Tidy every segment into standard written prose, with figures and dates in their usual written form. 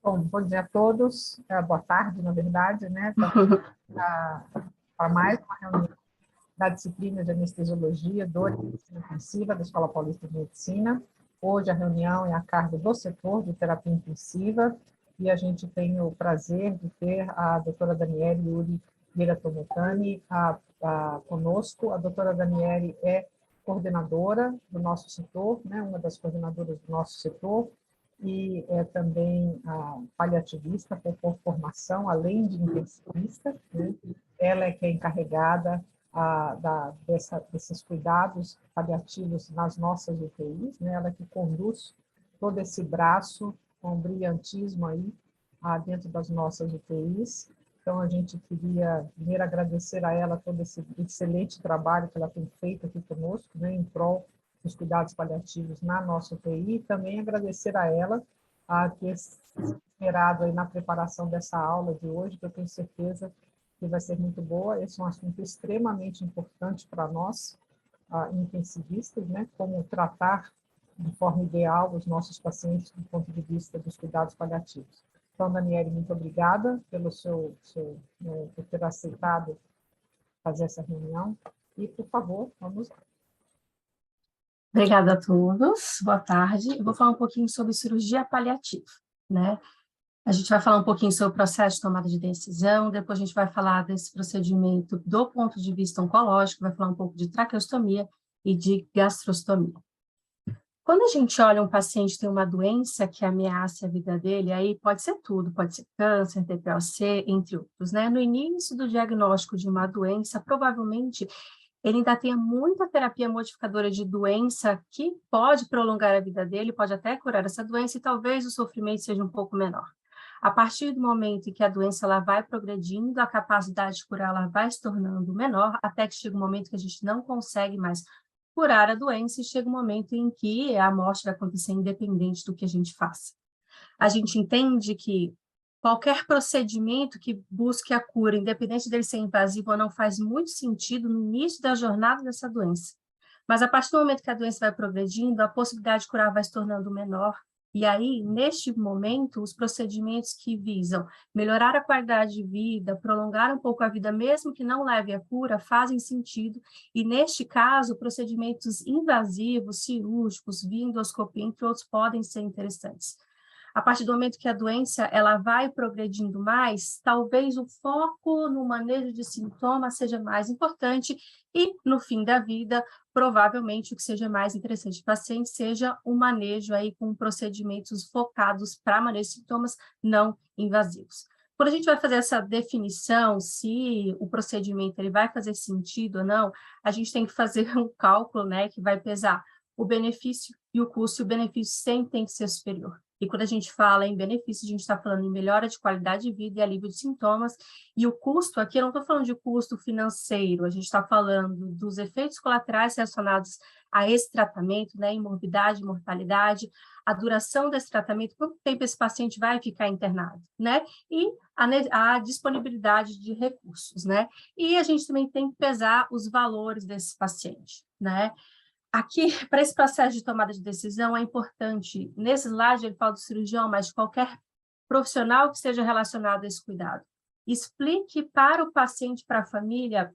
Bom dia a todos. Boa tarde, na verdade, né? Para mais uma reunião da disciplina de Anestesiologia, Dor e Medicina Intensiva da Escola Paulista de Medicina. Hoje a reunião é a cargo do setor de terapia intensiva e a gente tem o prazer de ter a doutora Daniele Yuri Vieira Tomotani conosco. A doutora Daniele é coordenadora do nosso setor, né? Uma das coordenadoras do nosso setor, e é também paliativista por formação, além de intensivista, né? Ela é que é encarregada desses cuidados paliativos nas nossas UTIs, né? Ela que conduz todo esse braço com brilhantismo aí dentro das nossas UTIs. Então, a gente queria primeiro agradecer a ela todo esse excelente trabalho que ela tem feito aqui conosco, né, em prol dos cuidados paliativos na nossa UTI, e também agradecer a ela ter se esperado aí na preparação dessa aula de hoje, que eu tenho certeza que vai ser muito boa. Esse é um assunto extremamente importante para nós, intensivistas, né, como tratar de forma ideal os nossos pacientes do ponto de vista dos cuidados paliativos. Então, Daniele, muito obrigada pelo por ter aceitado fazer essa reunião. E, por favor, vamos lá. Obrigada a todos, boa tarde. Eu vou falar um pouquinho sobre cirurgia paliativa, né? A gente vai falar um pouquinho sobre o processo de tomada de decisão, depois a gente vai falar desse procedimento do ponto de vista oncológico, vai falar um pouco de traqueostomia e de gastrostomia. Quando a gente olha um paciente que tem uma doença que ameaça a vida dele, aí pode ser tudo, pode ser câncer, TPOC, entre outros, né? No início do diagnóstico de uma doença, provavelmente ele ainda tenha muita terapia modificadora de doença que pode prolongar a vida dele, pode até curar essa doença e talvez o sofrimento seja um pouco menor. A partir do momento em que a doença ela vai progredindo, a capacidade de curar ela vai se tornando menor, até que chega um momento que a gente não consegue mais curar a doença e chega um momento em que a morte vai acontecer independente do que a gente faça. A gente entende que qualquer procedimento que busque a cura, independente dele ser invasivo ou não, faz muito sentido no início da jornada dessa doença. Mas a partir do momento que a doença vai progredindo, a possibilidade de curar vai se tornando menor. E aí, neste momento, os procedimentos que visam melhorar a qualidade de vida, prolongar um pouco a vida, mesmo que não leve à cura, fazem sentido. E, neste caso, procedimentos invasivos, cirúrgicos, via endoscopia, entre outros, podem ser interessantes. A partir do momento que a doença ela vai progredindo mais, talvez o foco no manejo de sintomas seja mais importante e, no fim da vida, provavelmente o que seja mais interessante para o paciente seja o manejo aí com procedimentos focados para manejo de sintomas não invasivos. Quando a gente vai fazer essa definição, se o procedimento ele vai fazer sentido ou não, a gente tem que fazer um cálculo, né, que vai pesar o benefício e o custo, e o benefício sempre tem que ser superior. E quando a gente fala em benefício, a gente está falando em melhora de qualidade de vida e alívio de sintomas. E o custo aqui, eu não estou falando de custo financeiro, a gente está falando dos efeitos colaterais relacionados a esse tratamento, né, em morbidade, mortalidade, a duração desse tratamento, quanto tempo esse paciente vai ficar internado, né? E a disponibilidade de recursos, né? E a gente também tem que pesar os valores desse paciente, né? Aqui, para esse processo de tomada de decisão, é importante, nesse slide ele fala do cirurgião, mas qualquer profissional que esteja relacionado a esse cuidado, explique para o paciente, para a família,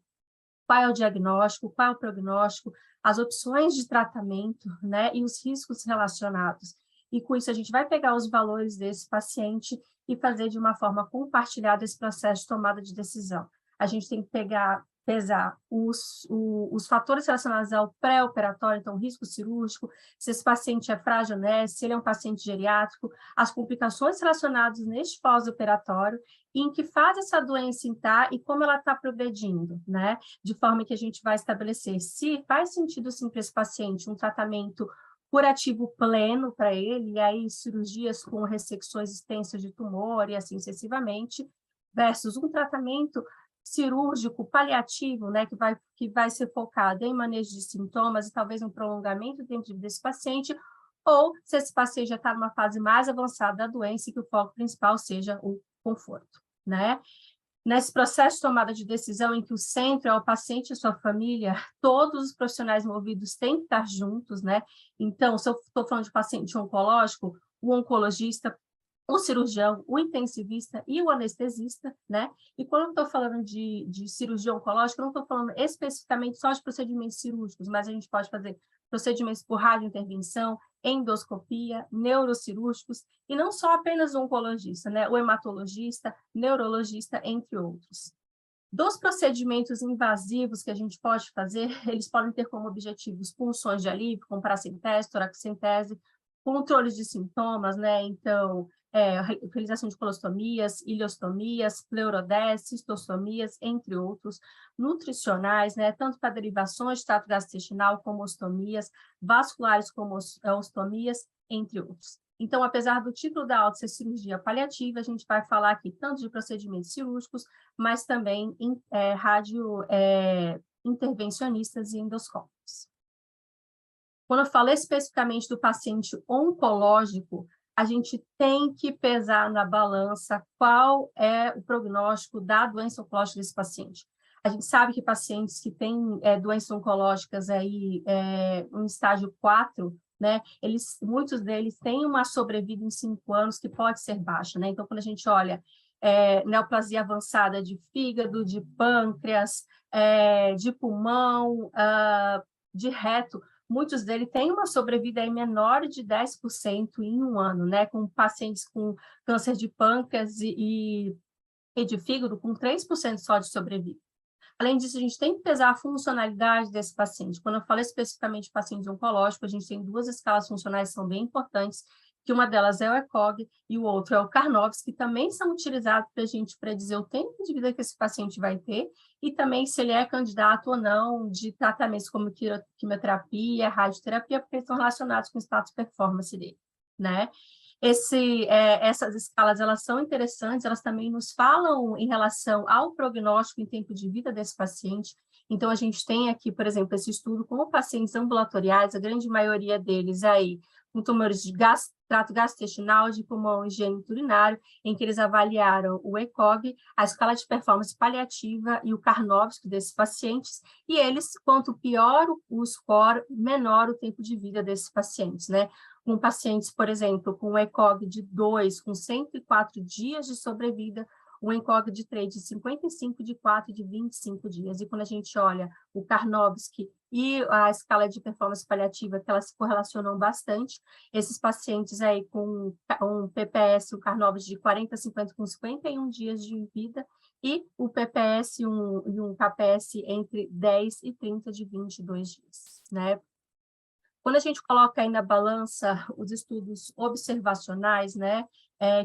qual é o diagnóstico, qual é o prognóstico, as opções de tratamento, né, e os riscos relacionados. E com isso a gente vai pegar os valores desse paciente e fazer de uma forma compartilhada esse processo de tomada de decisão. A gente tem que pesar os fatores relacionados ao pré-operatório, então risco cirúrgico, se esse paciente é frágil, né, se ele é um paciente geriátrico, as complicações relacionadas neste pós-operatório, em que fase essa doença está e como ela está progredindo, né? De forma que a gente vai estabelecer se faz sentido, sim, para esse paciente um tratamento curativo pleno para ele, e aí cirurgias com ressecções extensas de tumor e assim sucessivamente, versus um tratamento cirúrgico paliativo, né, que vai ser focado em manejo de sintomas e talvez um prolongamento do tempo de vida desse paciente, ou se esse paciente já está numa fase mais avançada da doença e que o foco principal seja o conforto, né? Nesse processo de tomada de decisão em que o centro é o paciente e sua família, todos os profissionais envolvidos têm que estar juntos, né? Então, se eu estou falando de paciente oncológico, o oncologista o cirurgião, o intensivista e o anestesista, né? E quando eu estou falando de cirurgia oncológica, eu não estou falando especificamente só de procedimentos cirúrgicos, mas a gente pode fazer procedimentos por radiointervenção, endoscopia, neurocirúrgicos, e não só apenas o oncologista, né? O hematologista, neurologista, entre outros. Dos procedimentos invasivos que a gente pode fazer, eles podem ter como objetivos punções de alívio, como paracentese, toracocentese, controles de sintomas, né? Então, realização de colostomias, ileostomias, pleurodese, cistostomias, entre outros, nutricionais, né? Tanto para derivações de trato gastrointestinal, como ostomias, vasculares, como ostomias, entre outros. Então, apesar do título da aula ser cirurgia paliativa, a gente vai falar aqui tanto de procedimentos cirúrgicos, mas também intervencionistas e endoscópicos. Quando eu falo especificamente do paciente oncológico, a gente tem que pesar na balança qual é o prognóstico da doença oncológica desse paciente. A gente sabe que pacientes que têm doenças oncológicas aí, em estágio 4, né, muitos deles têm uma sobrevida em 5 anos que pode ser baixa, né? Então, quando a gente olha neoplasia avançada de fígado, de pâncreas, de pulmão, de reto, muitos deles têm uma sobrevida aí menor de 10% em um ano, né? Com pacientes com câncer de pâncreas e de fígado com 3% só de sobrevida. Além disso, a gente tem que pesar a funcionalidade desse paciente. Quando eu falo especificamente de pacientes oncológicos, a gente tem 2 escalas funcionais que são bem importantes, que uma delas é o ECOG e o outro é o Karnofsky, que também são utilizados para a gente predizer o tempo de vida que esse paciente vai ter e também se ele é candidato ou não de tratamentos como quimioterapia, radioterapia, porque estão relacionados com o status performance dele, né? Essas escalas, elas são interessantes, elas também nos falam em relação ao prognóstico em tempo de vida desse paciente. Então, a gente tem aqui, por exemplo, esse estudo com pacientes ambulatoriais, a grande maioria deles aí, com tumores de trato gastrointestinal, de pulmão e gênito urinário, em que eles avaliaram o ECOG, a escala de performance paliativa e o Karnofsky desses pacientes, e eles, quanto pior o score, menor o tempo de vida desses pacientes, né? Com pacientes, por exemplo, com um ECOG de 2, com 104 dias de sobrevida, um ECOG de 3 de 55, de 4 de 25 dias. E quando a gente olha o Karnofsky e a escala de performance paliativa, que elas se correlacionam bastante, esses pacientes aí com um PPS, o Karnofsky de 40 a 50, com 51 dias de vida, e o PPS e um KPS entre 10 e 30 de 22 dias, né? Quando a gente coloca aí na balança os estudos observacionais, né,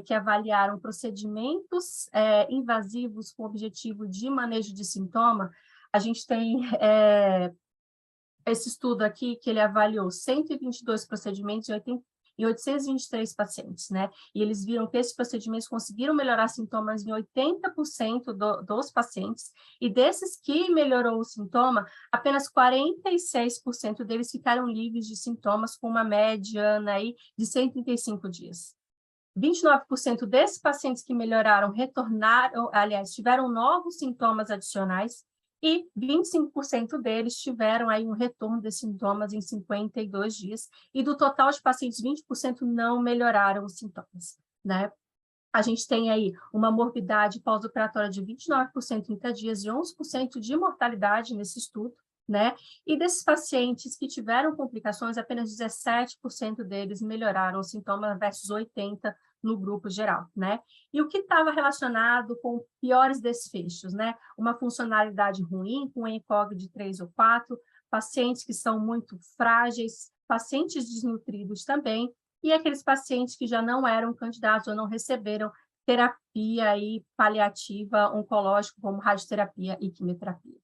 que avaliaram procedimentos invasivos com objetivo de manejo de sintoma, a gente tem esse estudo aqui que ele avaliou 122 procedimentos em 823 pacientes, né? E eles viram que esses procedimentos conseguiram melhorar sintomas em 80% dos pacientes, e desses que melhorou o sintoma, apenas 46% deles ficaram livres de sintomas, com uma mediana aí de 135 dias. 29% desses pacientes que melhoraram retornaram, aliás, tiveram novos sintomas adicionais, e 25% deles tiveram aí um retorno desses sintomas em 52 dias, e do total de pacientes, 20% não melhoraram os sintomas, né? A gente tem aí uma morbidade pós-operatória de 29% em 30 dias e 11% de mortalidade nesse estudo, né? E desses pacientes que tiveram complicações, apenas 17% deles melhoraram os sintomas versus 80% no grupo geral, né? E o que estava relacionado com piores desfechos, né? Uma funcionalidade ruim, com ECOG de 3 ou 4, pacientes que são muito frágeis, pacientes desnutridos também, e aqueles pacientes que já não eram candidatos ou não receberam terapia aí paliativa oncológica, como radioterapia e quimioterapia.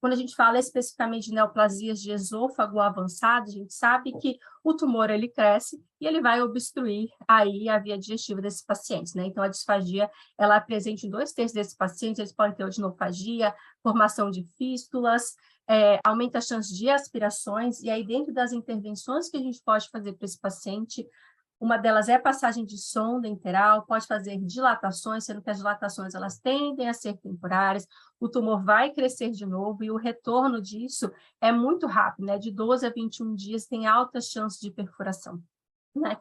Quando a gente fala especificamente de neoplasias de esôfago avançado, a gente sabe que o tumor ele cresce e ele vai obstruir aí a via digestiva desses pacientes, né? Então, a disfagia, ela é presente em 2/3 desses pacientes, eles podem ter odinofagia, formação de fístulas, aumenta a chance de aspirações, e aí dentro das intervenções que a gente pode fazer para esse paciente, uma delas é a passagem de sonda enteral, pode fazer dilatações, sendo que as dilatações elas tendem a ser temporárias, o tumor vai crescer de novo e o retorno disso é muito rápido, né? De 12 a 21 dias tem altas chances de perfuração, né?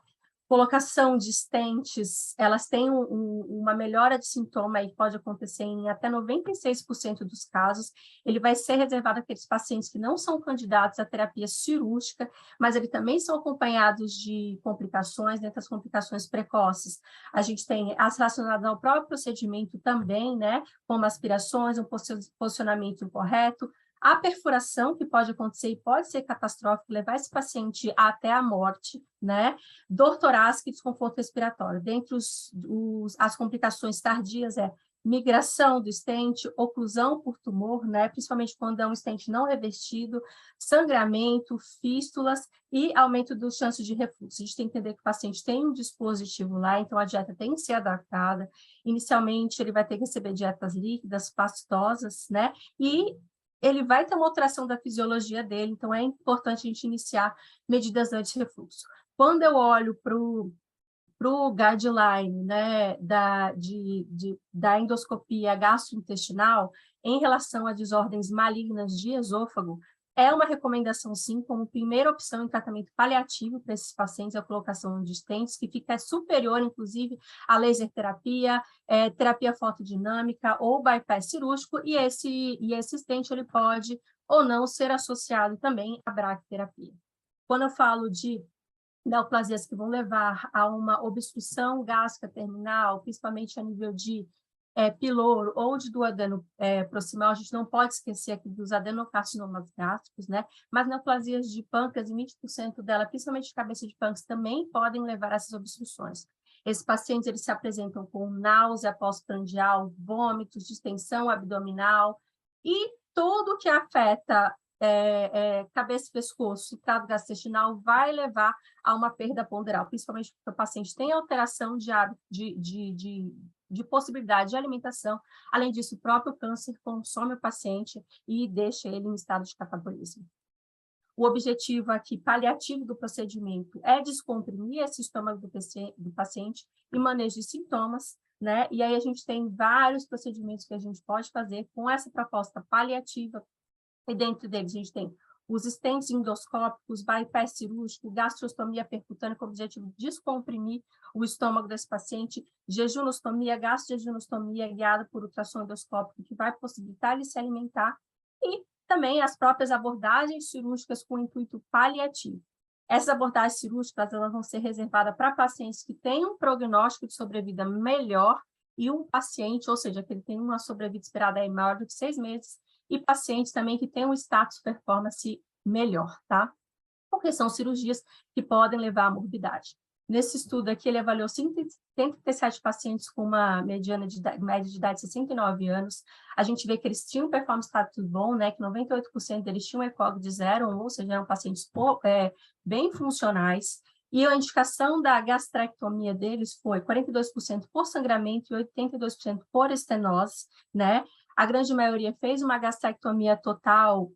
Colocação de stents, elas têm uma melhora de sintoma e pode acontecer em até 96% dos casos. Ele vai ser reservado àqueles pacientes que não são candidatos à terapia cirúrgica, mas eles também são acompanhados de complicações, dentre as complicações precoces. A gente tem as relacionadas ao próprio procedimento também, né, como aspirações, um posicionamento incorreto, a perfuração, que pode acontecer e pode ser catastrófico, levar esse paciente até a morte, né? Dor torácica e desconforto respiratório. Dentre as complicações tardias migração do stent, oclusão por tumor, né? Principalmente quando é um stent não revestido, sangramento, fístulas e aumento do chance de refluxo. A gente tem que entender que o paciente tem um dispositivo lá, então a dieta tem que ser adaptada. Inicialmente, ele vai ter que receber dietas líquidas, pastosas, né? E ele vai ter uma alteração da fisiologia dele, então é importante a gente iniciar medidas anti-refluxo. Quando eu olho para o guideline, né, da endoscopia gastrointestinal, em relação a desordens malignas de esôfago, é uma recomendação, sim, como primeira opção em tratamento paliativo para esses pacientes, a colocação de stents, que fica superior, inclusive, à laser terapia, terapia fotodinâmica ou bypass cirúrgico, e esse stent ele pode ou não ser associado também à braquiterapia. Quando eu falo de neoplasias que vão levar a uma obstrução gástrica terminal, principalmente a nível de piloro ou de duodeno proximal, a gente não pode esquecer aqui dos adenocarcinomas gástricos, né? Mas neoplasias de pâncreas, 20% dela, principalmente de cabeça de pâncreas, também podem levar a essas obstruções. Esses pacientes, eles se apresentam com náusea pós-prandial, vômitos, distensão abdominal e tudo que afeta cabeça e pescoço, trato gastrointestinal, vai levar a uma perda ponderal, principalmente porque o paciente tem alteração de possibilidade de alimentação. Além disso, o próprio câncer consome o paciente e deixa ele em estado de catabolismo. O objetivo aqui, paliativo do procedimento, é descomprimir esse estômago do paciente e manejo de sintomas, né? E aí a gente tem vários procedimentos que a gente pode fazer com essa proposta paliativa, e dentro deles a gente tem os stents endoscópicos, bypass cirúrgico, gastrostomia percutânea com o objetivo de descomprimir o estômago desse paciente, jejunostomia, gastrojejunostomia guiada por ultrassom endoscópico, que vai possibilitar ele se alimentar, e também as próprias abordagens cirúrgicas com intuito paliativo. Essas abordagens cirúrgicas elas vão ser reservadas para pacientes que têm um prognóstico de sobrevida melhor e um paciente, ou seja, que ele tem uma sobrevida esperada aí maior do que 6 meses, e pacientes também que têm um status performance melhor, tá? Porque são cirurgias que podem levar à morbidade. Nesse estudo aqui, ele avaliou 137 pacientes com uma média de idade de 69 anos. A gente vê que eles tinham performance status bom, né? Que 98% deles tinham ECOG de 0 ou seja, eram pacientes bem funcionais. E a indicação da gastrectomia deles foi 42% por sangramento e 82% por estenose, né? A grande maioria fez uma gastrectomia total,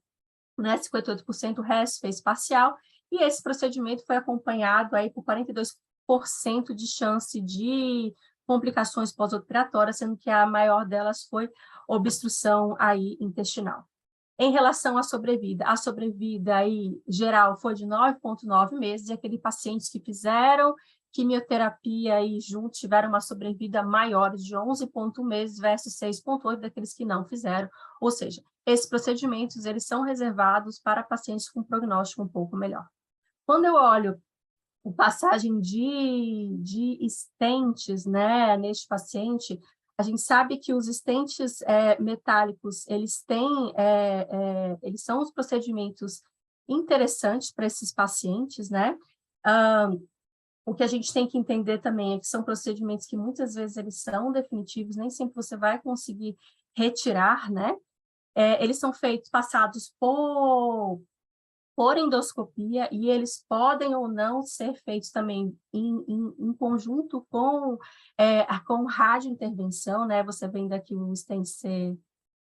né, 58%, o resto fez parcial, e esse procedimento foi acompanhado aí por 42% de chance de complicações pós-operatórias, sendo que a maior delas foi obstrução aí intestinal. Em relação à sobrevida aí geral foi de 9,9 meses, e aqueles pacientes que fizeram quimioterapia e juntos tiveram uma sobrevida maior de 11,1 meses versus 6,8 daqueles que não fizeram. Ou seja, esses procedimentos eles são reservados para pacientes com prognóstico um pouco melhor. Quando eu olho a passagem de stents, né, neste paciente, a gente sabe que os stents metálicos, eles são os procedimentos interessantes para esses pacientes, né? O que a gente tem que entender também é que são procedimentos que muitas vezes eles são definitivos, nem sempre você vai conseguir retirar, né? Eles são passados por endoscopia, e eles podem ou não ser feitos também em conjunto com radiointervenção, né? Você vendo aqui o stent ser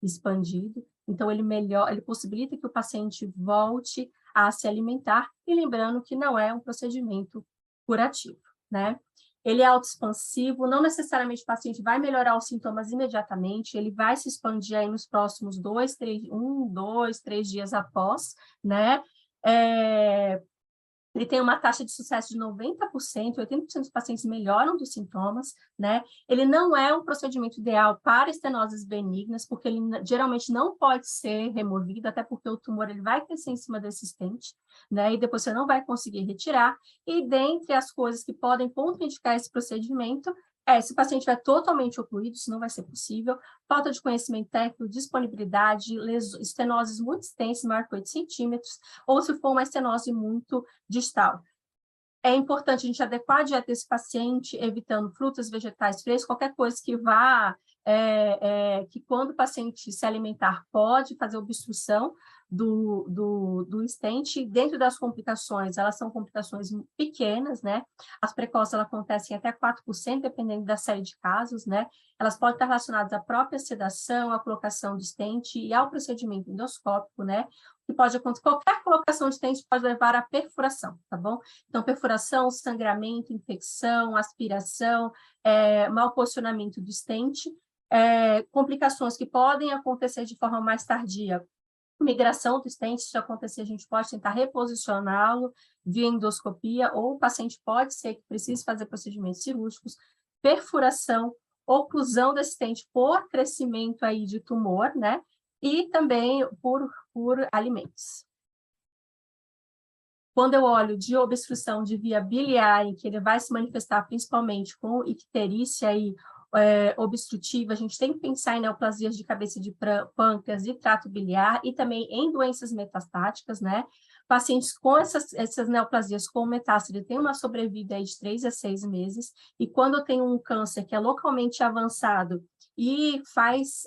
expandido, então ele possibilita que o paciente volte a se alimentar, e lembrando que não é um procedimento curativo, né? Ele é autoexpansivo, não necessariamente o paciente vai melhorar os sintomas imediatamente, ele vai se expandir aí nos próximos 2, 3 dias após, né? ele tem uma taxa de sucesso de 90%, 80% dos pacientes melhoram dos sintomas, né? Ele não é um procedimento ideal para estenoses benignas, porque ele geralmente não pode ser removido, até porque o tumor ele vai crescer em cima desse stent, né? E depois você não vai conseguir retirar. E dentre as coisas que podem contraindicar esse procedimento, se o paciente estiver totalmente ocluído, isso não vai ser possível, falta de conhecimento técnico, disponibilidade, estenoses muito extensas, maior que 8 centímetros, ou se for uma estenose muito distal. É importante a gente adequar a dieta desse paciente, evitando frutas, vegetais frescos, qualquer coisa que vá, que quando o paciente se alimentar pode fazer obstrução do stent. Dentro das complicações, elas são complicações pequenas, né? As precoces, elas acontecem até 4%, dependendo da série de casos, né? Elas podem estar relacionadas à própria sedação, à colocação de stent e ao procedimento endoscópico, né? Que pode acontecer, qualquer colocação de stent pode levar à perfuração, tá bom? Então, perfuração, sangramento, infecção, aspiração, mau posicionamento do stent, complicações que podem acontecer de forma mais tardia, migração do stent, se acontecer, a gente pode tentar reposicioná-lo via endoscopia, ou o paciente pode ser que precise fazer procedimentos cirúrgicos, perfuração, oclusão desse stent por crescimento aí de tumor, né? E também por alimentos. Quando eu olho de obstrução de via biliar, em que ele vai se manifestar principalmente com icterícia e obstrutiva, a gente tem que pensar em neoplasias de cabeça de pâncreas e trato biliar e também em doenças metastáticas, né? Pacientes com essas neoplasias com metástase têm uma sobrevida aí de 3 a 6 meses, e quando eu tenho um câncer que é localmente avançado e faz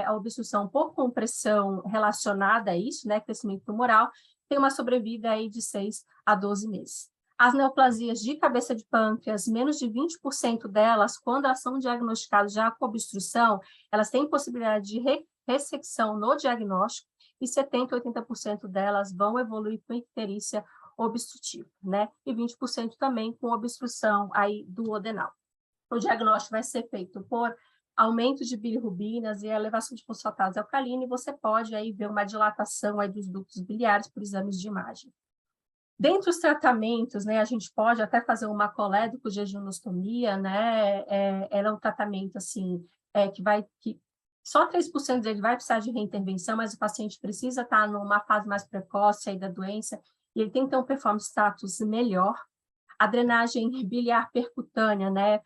a obstrução por compressão relacionada a isso, né, crescimento tumoral, tem uma sobrevida aí de 6 a 12 meses. As neoplasias de cabeça de pâncreas, menos de 20% delas, quando elas são diagnosticadas já com obstrução, elas têm possibilidade de ressecção no diagnóstico, e 70% a 80% delas vão evoluir com icterícia obstrutiva, né? E 20% também com obstrução aí do duodenal. O diagnóstico vai ser feito por aumento de bilirrubinas e elevação de fosfatase alcalina, e você pode aí ver uma dilatação aí dos ductos biliares por exames de imagem. Dentre os tratamentos, né, a gente pode até fazer uma colédoco-jejunostomia, né, ela é um tratamento, assim, que só 3% dele vai precisar de reintervenção, mas o paciente precisa estar numa fase mais precoce aí da doença, e ele tem que ter um performance status melhor. A drenagem biliar percutânea, né,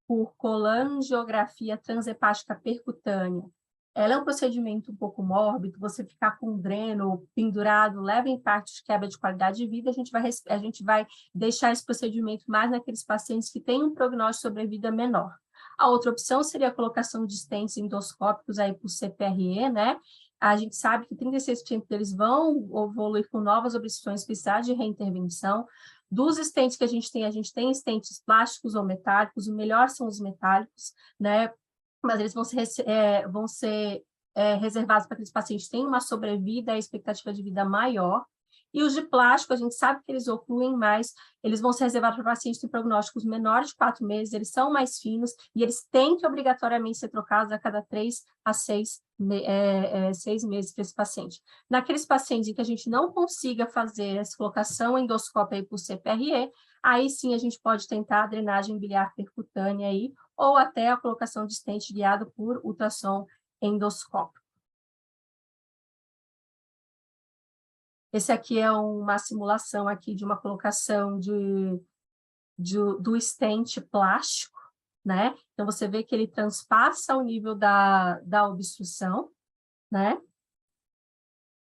por colangiografia transhepática percutânea. Ela é um procedimento um pouco mórbido, você ficar com um dreno pendurado leva impacto de quebra de qualidade de vida, a gente vai deixar esse procedimento mais naqueles pacientes que têm um prognóstico de sobrevida menor. A outra opção seria a colocação de stents endoscópicos aí por CPRE, né? A gente sabe que 36% deles vão evoluir com novas obstruções, precisar de reintervenção. Dos stents que a gente tem stents plásticos ou metálicos, o melhor são os metálicos, né? Mas eles vão ser reservados para aqueles pacientes que têm uma sobrevida e expectativa de vida maior. E os de plástico, a gente sabe que eles ocluem mais, eles vão ser reservados para pacientes com prognósticos menores de 4 meses, eles são mais finos e eles têm que obrigatoriamente ser trocados a cada 3 a 6 meses para esse paciente. Naqueles pacientes em que a gente não consiga fazer essa colocação endoscópica por CPRE, aí sim a gente pode tentar a drenagem biliar percutânea aí, ou até a colocação de stent guiado por ultrassom endoscópico. Esse aqui é uma simulação aqui de uma colocação do stent plástico, né? Então, você vê que ele transpassa o nível da obstrução, né?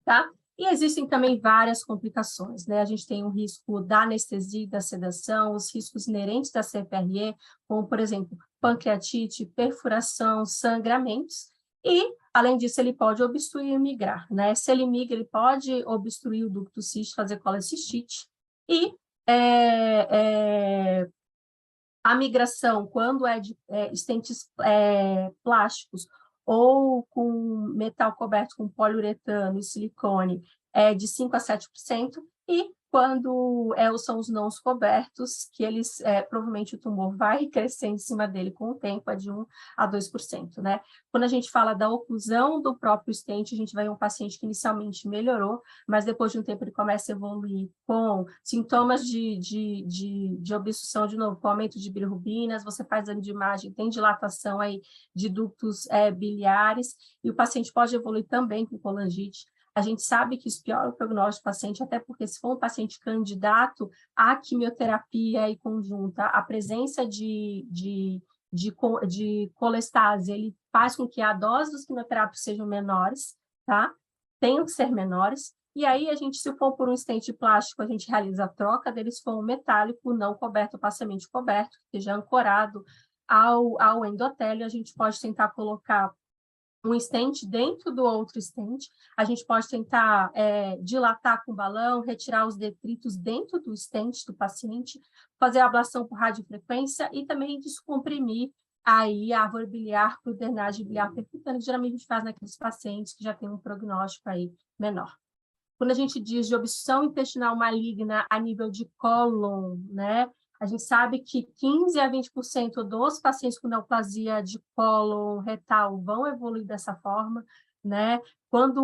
Tá? E existem também várias complicações, né? A gente tem o risco da anestesia e da sedação, os riscos inerentes da CPRE, como, por exemplo, pancreatite, perfuração, sangramentos, e, além disso, ele pode obstruir e migrar, né? Se ele migra, ele pode obstruir o ducto cístico, fazer colecistite, e a migração, quando é de stents plásticos ou com metal coberto com poliuretano e silicone, de 5% a 7%, e quando são os nãos cobertos, que eles, provavelmente o tumor vai crescer em cima dele com o tempo, é de 1% a 2%, né? Quando a gente fala da oclusão do próprio stent, a gente vai em um paciente que inicialmente melhorou, mas depois de um tempo ele começa a evoluir com sintomas de obstrução, de novo, com aumento de bilirrubinas, você faz exame de imagem, tem dilatação aí de ductos biliares, e o paciente pode evoluir também com colangite. A gente sabe que isso piora o prognóstico do paciente, até porque se for um paciente candidato à quimioterapia e conjunta, a presença de colestase, ele faz com que a dose dos quimioterápicos sejam menores, tá? Tenham que ser menores. E aí, a gente, se for por um stent plástico, a gente realiza a troca deles for um metálico não coberto, parcialmente coberto, que seja ancorado ao endotélio. A gente pode tentar colocar um stent dentro do outro stent, a gente pode tentar dilatar com balão, retirar os detritos dentro do stent do paciente, fazer a ablação por radiofrequência e também descomprimir aí a árvore biliar por drenagem biliar percutânea, que geralmente a gente faz naqueles pacientes que já têm um prognóstico aí menor. Quando a gente diz de obstrução intestinal maligna a nível de cólon, né? A gente sabe que 15% a 20% dos pacientes com neoplasia de cólon retal vão evoluir dessa forma, né? Quando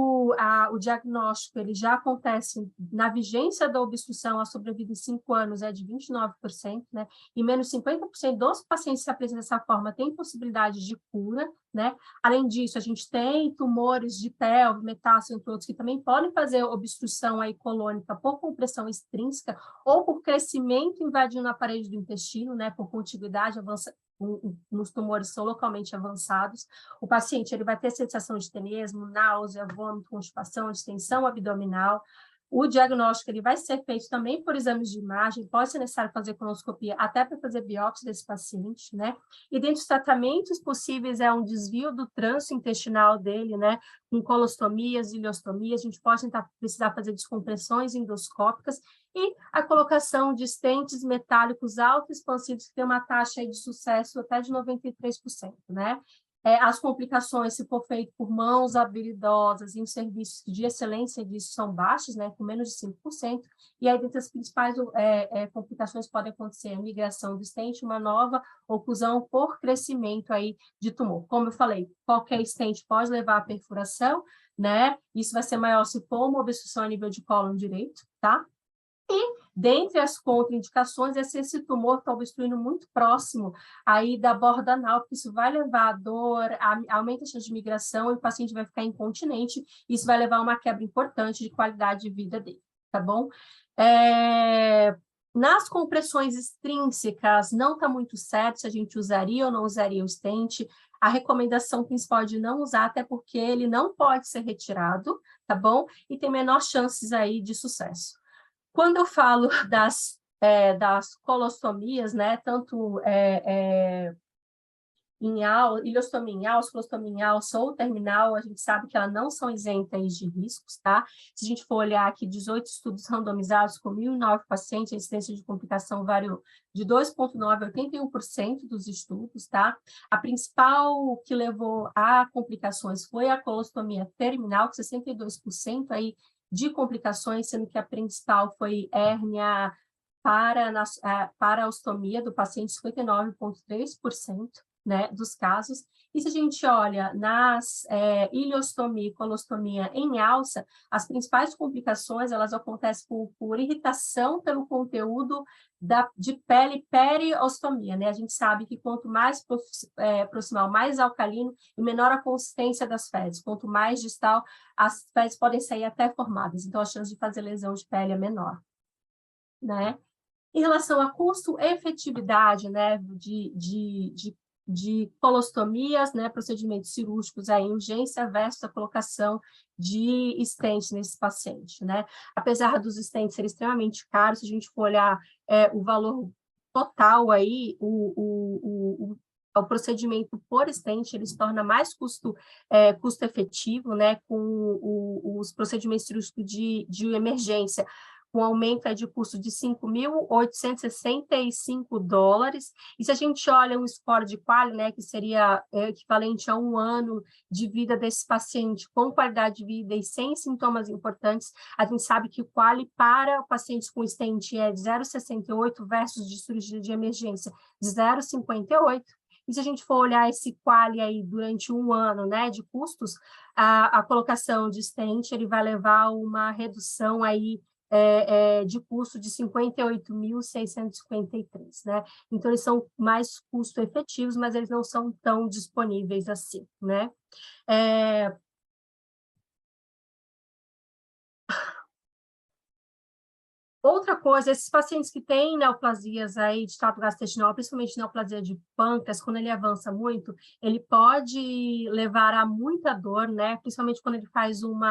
o diagnóstico ele já acontece na vigência da obstrução, a sobrevida em 5 anos é de 29%, né? E menos 50% dos pacientes que apresentam dessa forma têm possibilidade de cura, né? Além disso, a gente tem tumores de pelve, metástase, entre outros, que também podem fazer obstrução aí colônica por compressão extrínseca ou por crescimento invadindo a parede do intestino, né? Por contiguidade avançada, nos tumores que são localmente avançados. O paciente ele vai ter sensação de tenesmo, náusea, vômito, constipação, distensão abdominal. O diagnóstico ele vai ser feito também por exames de imagem, pode ser necessário fazer colonoscopia até para fazer biópsia desse paciente, né? E dentre os tratamentos possíveis é um desvio do trânsito intestinal dele, né? Com colostomias, ileostomias, a gente pode precisar fazer descompressões endoscópicas e a colocação de stents metálicos autoexpansivos que tem uma taxa aí de sucesso até de 93%, né? As complicações, se for feito por mãos habilidosas em serviços de excelência disso, são baixas, né, com menos de 5%, e aí, dentre as principais complicações podem acontecer a migração do stent, uma nova oclusão por crescimento aí de tumor. Como eu falei, qualquer stent pode levar à perfuração, né, isso vai ser maior se for uma obstrução a nível de cólon direito, tá? E, dentre as contraindicações, é se esse tumor está obstruindo muito próximo aí da borda anal, porque isso vai levar a dor, aumenta a chance de migração e o paciente vai ficar incontinente, e isso vai levar a uma quebra importante de qualidade de vida dele, tá bom? Nas compressões extrínsecas, não está muito certo se a gente usaria ou não usaria o stent. A recomendação principal é de não usar, até porque ele não pode ser retirado, tá bom? E tem menor chances aí de sucesso. Quando eu falo das colostomias, né, tanto ileostomia em alça, colostomia em alça ou terminal, a gente sabe que elas não são isentas de riscos, tá? Se a gente for olhar aqui, 18 estudos randomizados com 1.009 pacientes, a incidência de complicação variou de 2,9% a 81% dos estudos, tá? A principal que levou a complicações foi a colostomia terminal, com 62% aí de complicações, sendo que a principal foi hérnia para a ostomia do paciente, 59,3%, né, dos casos. E se a gente olha nas ileostomia e colostomia em alça, as principais complicações, elas acontecem por irritação pelo conteúdo de pele periostomia, né? A gente sabe que quanto mais proximal, mais alcalino e menor a consistência das fezes. Quanto mais distal, as fezes podem sair até formadas. Então, a chance de fazer lesão de pele é menor, né? Em relação a custo-efetividade, né, de colostomias, né, procedimentos cirúrgicos aí, em urgência versus a colocação de stents nesse paciente, né? Apesar dos stents serem extremamente caros, se a gente for olhar o valor total aí, o procedimento por stent, ele se torna mais custo efetivo, né, com os procedimentos cirúrgicos de emergência, um aumento de custo de $5.865. E se a gente olha um score de quali, né, que seria equivalente a 1 ano de vida desse paciente com qualidade de vida e sem sintomas importantes, a gente sabe que o quali para pacientes com stent é de 0,68 versus de cirurgia de emergência de 0,58. E se a gente for olhar esse quali aí durante 1 ano, né, de custos, a colocação de stent ele vai levar uma redução aí de custo de 58.653, né? Então, eles são mais custo-efetivos, mas eles não são tão disponíveis assim, né? Outra coisa, esses pacientes que têm neoplasias aí de trato gastrointestinal, principalmente neoplasia de pâncreas, quando ele avança muito, ele pode levar a muita dor, né? Principalmente quando ele faz um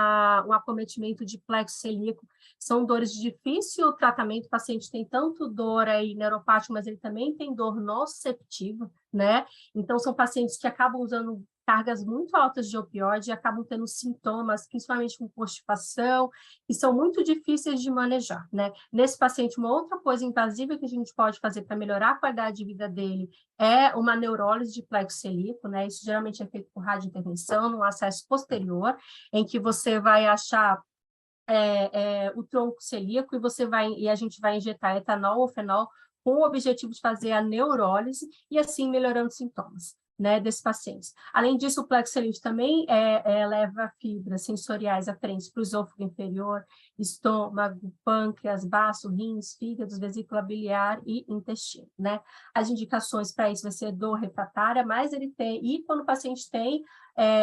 acometimento de plexo celíaco. São dores de difícil tratamento, o paciente tem tanto dor aí neuropática, mas ele também tem dor nociceptiva, né? Então, são pacientes que acabam usando cargas muito altas de opioide e acabam tendo sintomas, principalmente com constipação, que são muito difíceis de manejar, né? Nesse paciente, uma outra coisa invasiva que a gente pode fazer para melhorar a qualidade de vida dele é uma neurólise de plexo celíaco, né? Isso geralmente é feito por radiointervenção, num acesso posterior, em que você vai achar o tronco celíaco e a gente vai injetar etanol ou fenol com o objetivo de fazer a neurólise e assim melhorando os sintomas, né, desses pacientes. Além disso, o plexo celíaco também leva fibras sensoriais aferentes para o esôfago inferior, estômago, pâncreas, baço, rins, fígados, vesícula biliar e intestino, né? As indicações para isso vai ser dor refratária, mas ele tem, e quando o paciente tem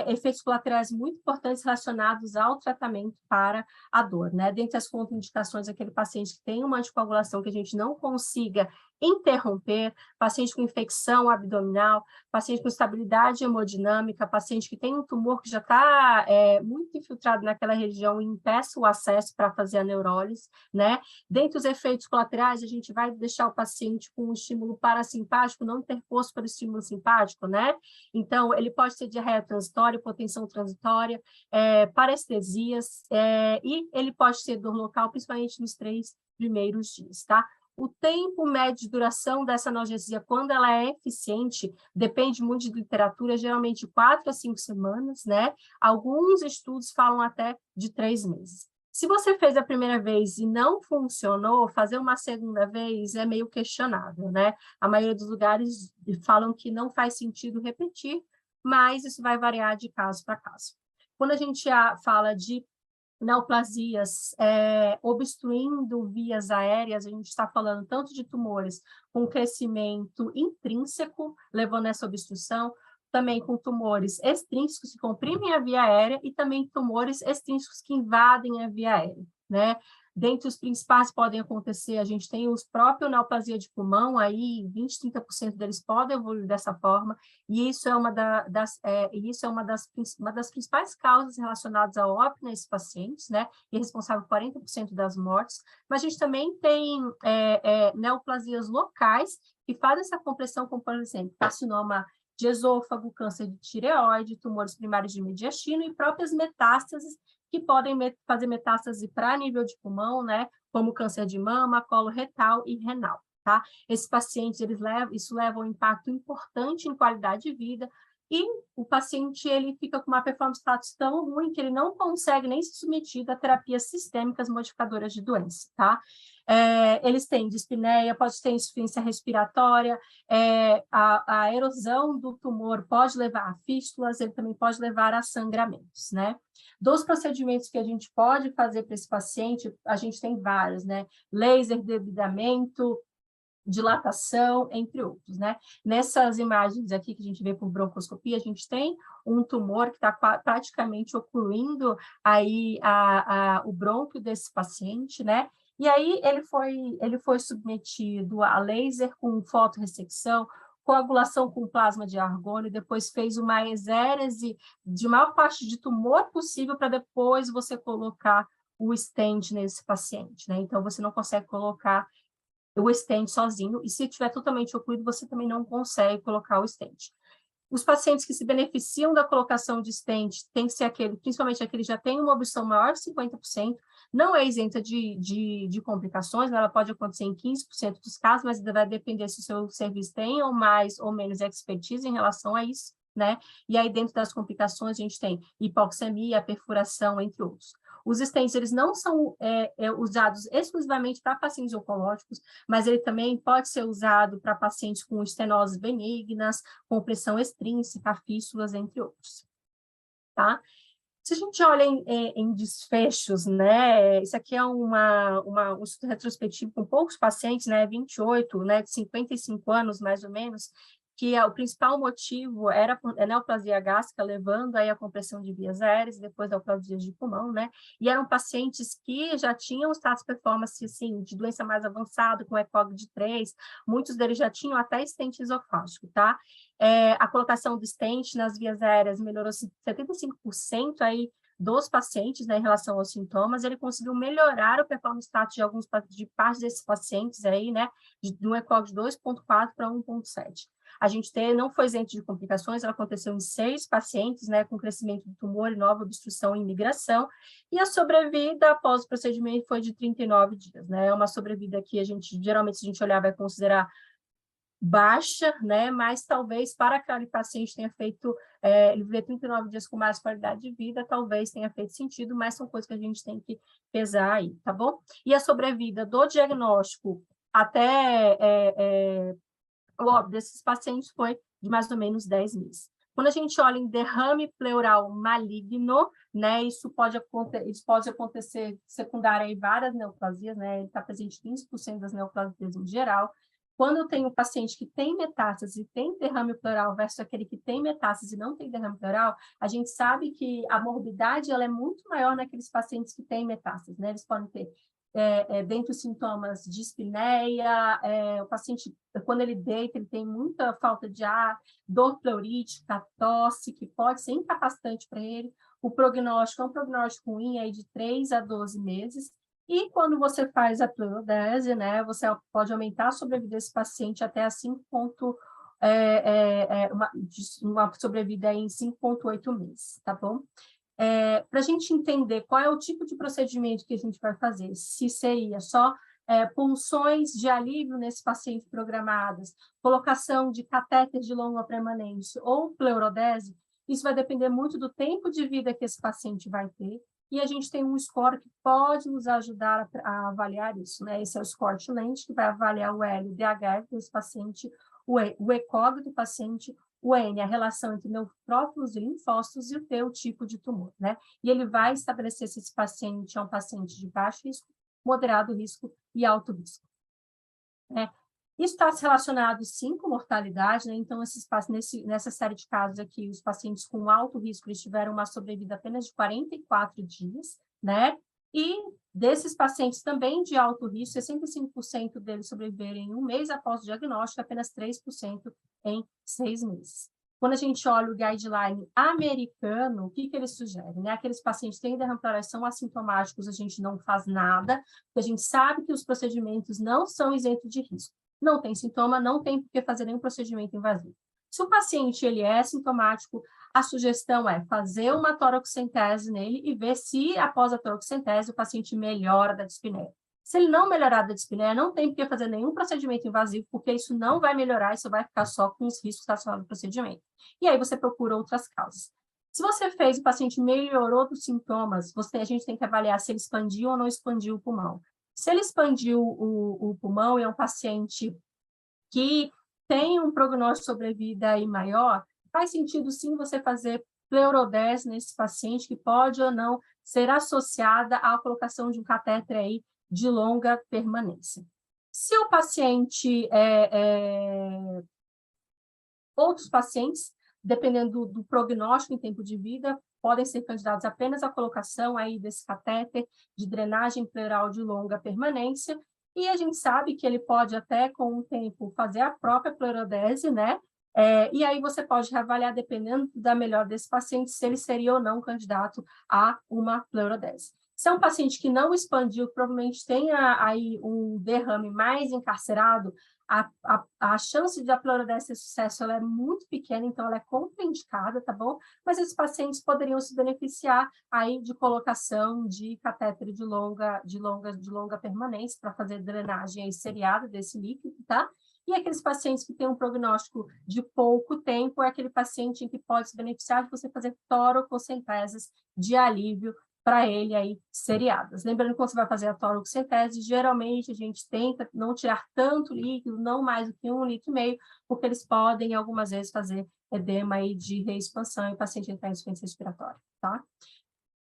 efeitos colaterais muito importantes relacionados ao tratamento para a dor, né? Dentre as contraindicações, aquele paciente que tem uma anticoagulação que a gente não consiga interromper, paciente com infecção abdominal, paciente com estabilidade hemodinâmica, paciente que tem um tumor que já está muito infiltrado naquela região e impeça o acesso para fazer a neurólise, né? Dentre os efeitos colaterais, a gente vai deixar o paciente com um estímulo parasimpático não interposto pelo estímulo simpático, né? Então, ele pode ter diarreia transitória, hipotensão transitória, parestesias, e ele pode ter dor local, principalmente nos 3 primeiros dias, tá? O tempo médio de duração dessa analgesia, quando ela é eficiente, depende muito de literatura, geralmente 4 a 5 semanas, né? Alguns estudos falam até de 3 meses. Se você fez a primeira vez e não funcionou, fazer uma segunda vez é meio questionável, né? A maioria dos lugares falam que não faz sentido repetir, mas isso vai variar de caso para caso. Quando a gente fala de neoplasias obstruindo vias aéreas, a gente está falando tanto de tumores com crescimento intrínseco, levando essa obstrução, também com tumores extrínsecos que comprimem a via aérea e também tumores extrínsecos que invadem a via aérea, né? Dentre os principais podem acontecer, a gente tem os próprios neoplasia de pulmão, aí 20, 30% deles podem evoluir dessa forma, e isso é uma das principais causas relacionadas ao óbito nesses pacientes, né? E é responsável por 40% das mortes, mas a gente também tem neoplasias locais que fazem essa compressão, como, por exemplo, carcinoma de esôfago, câncer de tireoide, tumores primários de mediastino e próprias metástases que podem fazer metástase para nível de pulmão, né, como câncer de mama, colo retal e renal, tá? Esses pacientes, isso leva a um impacto importante em qualidade de vida e o paciente, ele fica com uma performance status tão ruim que ele não consegue nem ser submetido a terapias sistêmicas modificadoras de doença, tá? Eles têm dispneia, pode ter insuficiência respiratória, a erosão do tumor pode levar a fístulas, ele também pode levar a sangramentos, né? Dos procedimentos que a gente pode fazer para esse paciente, a gente tem vários, né? Laser, debridamento, dilatação, entre outros, né? Nessas imagens aqui que a gente vê por broncoscopia, a gente tem um tumor que está praticamente ocluindo aí o brônquio desse paciente, né? E aí ele foi submetido a laser com fotorressecção, coagulação com plasma de argônio, depois fez uma exérese de maior parte de tumor possível para depois você colocar o stent nesse paciente, né? Então, você não consegue colocar o stent sozinho, e se estiver totalmente ocluído, você também não consegue colocar o stent. Os pacientes que se beneficiam da colocação de stent tem que ser principalmente aquele que já tem uma obstrução maior de 50%, não é isenta de complicações, ela pode acontecer em 15% dos casos, mas vai depender se o seu serviço tem ou mais ou menos expertise em relação a isso, né? E aí, dentro das complicações, a gente tem hipoxemia, perfuração, entre outros. Os stents, eles não são usados exclusivamente para pacientes oncológicos, mas ele também pode ser usado para pacientes com estenoses benignas, com pressão extrínseca, fístulas, entre outros, tá? Se a gente olha em desfechos, né, isso aqui é um estudo retrospectivo com poucos pacientes, né, 28, né, de 55 anos, mais ou menos, que o principal motivo era a neoplasia gástrica, levando aí a compressão de vias aéreas, depois da neoplasia de pulmão, né, e eram pacientes que já tinham status performance, assim, de doença mais avançada, com ECOG de 3, muitos deles já tinham até stent esofágico, tá? A colocação do stent nas vias aéreas melhorou 75% aí dos pacientes, né, em relação aos sintomas. Ele conseguiu melhorar o performance status de parte desses pacientes aí, né, de um ECOG de 2,4 para 1,7. A gente não foi isento de complicações, ela aconteceu em 6 pacientes, né, com crescimento do tumor e nova obstrução e migração, e a sobrevida após o procedimento foi de 39 dias, né, é uma sobrevida que geralmente, se a gente olhar, vai considerar baixa, né, mas talvez para aquele paciente tenha feito, ele viver 39 dias com mais qualidade de vida, talvez tenha feito sentido, mas são coisas que a gente tem que pesar aí, tá bom? E a sobrevida do diagnóstico até o óbito desses pacientes foi de mais ou menos 10 meses. Quando a gente olha em derrame pleural maligno, né, isso pode acontecer secundário em várias neoplasias, né, ele está presente em 15% das neoplasias em geral. Quando eu tenho um paciente que tem metástase e tem derrame pleural versus aquele que tem metástase e não tem derrame pleural, a gente sabe que a morbidade ela é muito maior naqueles pacientes que têm metástase, né? Eles podem ter dentre os sintomas de espineia, o paciente, quando ele deita, ele tem muita falta de ar, dor pleurítica, tosse, que pode ser incapacitante para ele. O prognóstico é um prognóstico ruim aí de 3 a 12 meses. E quando você faz a pleurodese, né, você pode aumentar a sobrevida desse paciente até a 5 uma sobrevida em 5,8 meses, tá bom? Para a gente entender qual é o tipo de procedimento que a gente vai fazer, se seria só punções de alívio nesse paciente programadas, colocação de catéter de longa permanência ou pleurodese, isso vai depender muito do tempo de vida que esse paciente vai ter, e a gente tem um score que pode nos ajudar a avaliar isso, né? Esse é o score Lent, que vai avaliar o LDH desse paciente, o ECOG do paciente, o N, a relação entre neutrófilos e linfócitos e o teu tipo de tumor, né? E ele vai estabelecer se esse paciente é um paciente de baixo risco, moderado risco e alto risco, né? Isso está relacionado, sim, com mortalidade, né? Então, nessa série de casos aqui, os pacientes com alto risco, eles tiveram uma sobrevida apenas de 44 dias, né? E desses pacientes também de alto risco, 65% deles sobreviveram em 1 mês após o diagnóstico, apenas 3% em 6 meses. Quando a gente olha o guideline americano, o que ele sugere? Né? Aqueles pacientes que têm derrame pleural são assintomáticos, a gente não faz nada, porque a gente sabe que os procedimentos não são isentos de risco. Não tem sintoma, não tem por que fazer nenhum procedimento invasivo. Se o paciente ele é sintomático, a sugestão é fazer uma toracocentese nele e ver se, após a toracocentese, o paciente melhora da dispneia. Se ele não melhorar da dispneia, não tem por que fazer nenhum procedimento invasivo, porque isso não vai melhorar, isso vai ficar só com os riscos relacionados ao procedimento. E aí você procura outras causas. Se você fez, o paciente melhorou dos sintomas, a gente tem que avaliar se ele expandiu ou não expandiu o pulmão. Se ele expandiu o pulmão e é um paciente que tem um prognóstico de sobrevida aí maior, faz sentido sim você fazer pleurodese nesse paciente, que pode ou não ser associada à colocação de um catéter aí de longa permanência. Se o paciente outros pacientes, dependendo do prognóstico em tempo de vida, podem ser candidatos apenas à colocação aí desse catéter de drenagem pleural de longa permanência, e a gente sabe que ele pode até, com o tempo, fazer a própria pleurodese, né? E aí você pode reavaliar, dependendo da melhora desse paciente, se ele seria ou não candidato a uma pleurodese. Se é um paciente que não expandiu, provavelmente tenha aí um derrame mais encarcerado, a chance de a pleurodese ter sucesso ela é muito pequena, então ela é contraindicada, tá bom? Mas esses pacientes poderiam se beneficiar aí de colocação de catéter de longa permanência para fazer drenagem aí seriada desse líquido, tá? E aqueles pacientes que têm um prognóstico de pouco tempo é aquele paciente em que pode se beneficiar de você fazer toracocenteses de alívio para ele aí seriadas. Lembrando que quando você vai fazer a toracocentese, geralmente a gente tenta não tirar tanto líquido, não mais do que 1,5 litro, porque eles podem algumas vezes fazer edema aí de reexpansão e o paciente entrar em insuficiência respiratória, tá?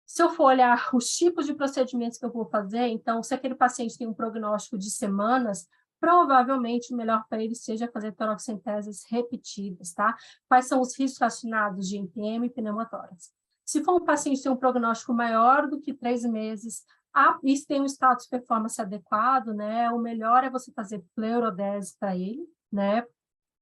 Se eu for olhar os tipos de procedimentos que eu vou fazer, então, se aquele paciente tem um prognóstico de semanas, provavelmente o melhor para ele seja fazer toracocenteses repetidas, tá? Quais são os riscos relacionados de IPM e pneumotórax? Se for um paciente que tem um prognóstico maior do que 3 meses, e se tem um status performance adequado, né? O melhor é você fazer pleurodese para ele, né?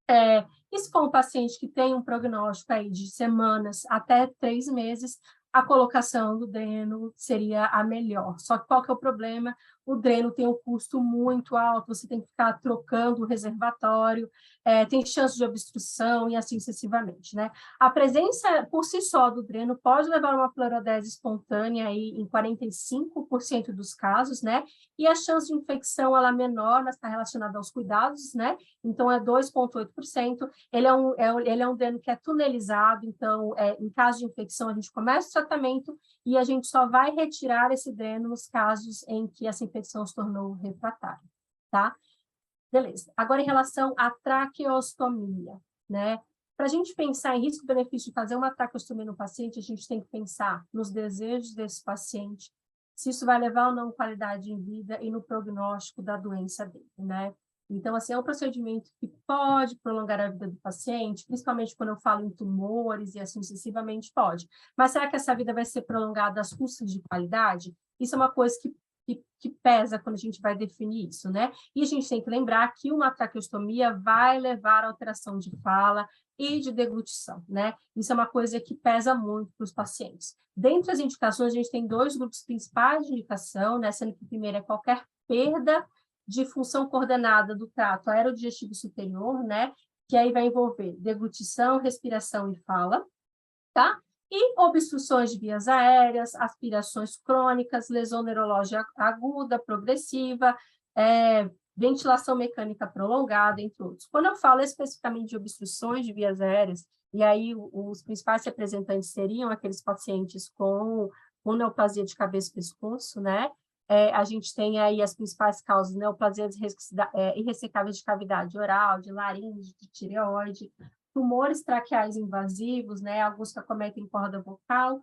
E se for um paciente que tem um prognóstico aí de semanas até 3 meses, a colocação do dreno seria a melhor. Só que qual que é o problema? O dreno tem um custo muito alto, você tem que ficar trocando o reservatório, tem chance de obstrução e assim sucessivamente, né? A presença por si só do dreno pode levar a uma pleurodese espontânea aí em 45% dos casos, né? E a chance de infecção ela é menor, mas está relacionada aos cuidados, né? Então é 2,8%. Ele é um dreno que é tunelizado, então em caso de infecção a gente começa o tratamento e a gente só vai retirar esse dreno nos casos em que essa infecção se tornou refratária, tá? Beleza. Agora, em relação à traqueostomia, né? Para a gente pensar em risco-benefício de fazer uma traqueostomia no paciente, a gente tem que pensar nos desejos desse paciente, se isso vai levar ou não qualidade em vida e no prognóstico da doença dele, né? Então, assim, é um procedimento que pode prolongar a vida do paciente, principalmente quando eu falo em tumores e assim sucessivamente pode. Mas será que essa vida vai ser prolongada às custas de qualidade? Isso é uma coisa que pesa quando a gente vai definir isso, né? E a gente tem que lembrar que uma traqueostomia vai levar a alteração de fala e de deglutição, né? Isso é uma coisa que pesa muito para os pacientes. Dentre as indicações, a gente tem 2 grupos principais de indicação, né? Sendo que o primeiro é qualquer perda de função coordenada do trato aerodigestivo superior, né? Que aí vai envolver deglutição, respiração e fala, tá? E obstruções de vias aéreas, aspirações crônicas, lesão neurológica aguda, progressiva, ventilação mecânica prolongada, entre outros. Quando eu falo especificamente de obstruções de vias aéreas, e aí os principais representantes seriam aqueles pacientes com neoplasia de cabeça e pescoço, né? A gente tem aí as principais causas, neoplasias irressecáveis de cavidade oral, de laringe, de tireoide, tumores traqueais invasivos, né, alguns que acometem corda vocal,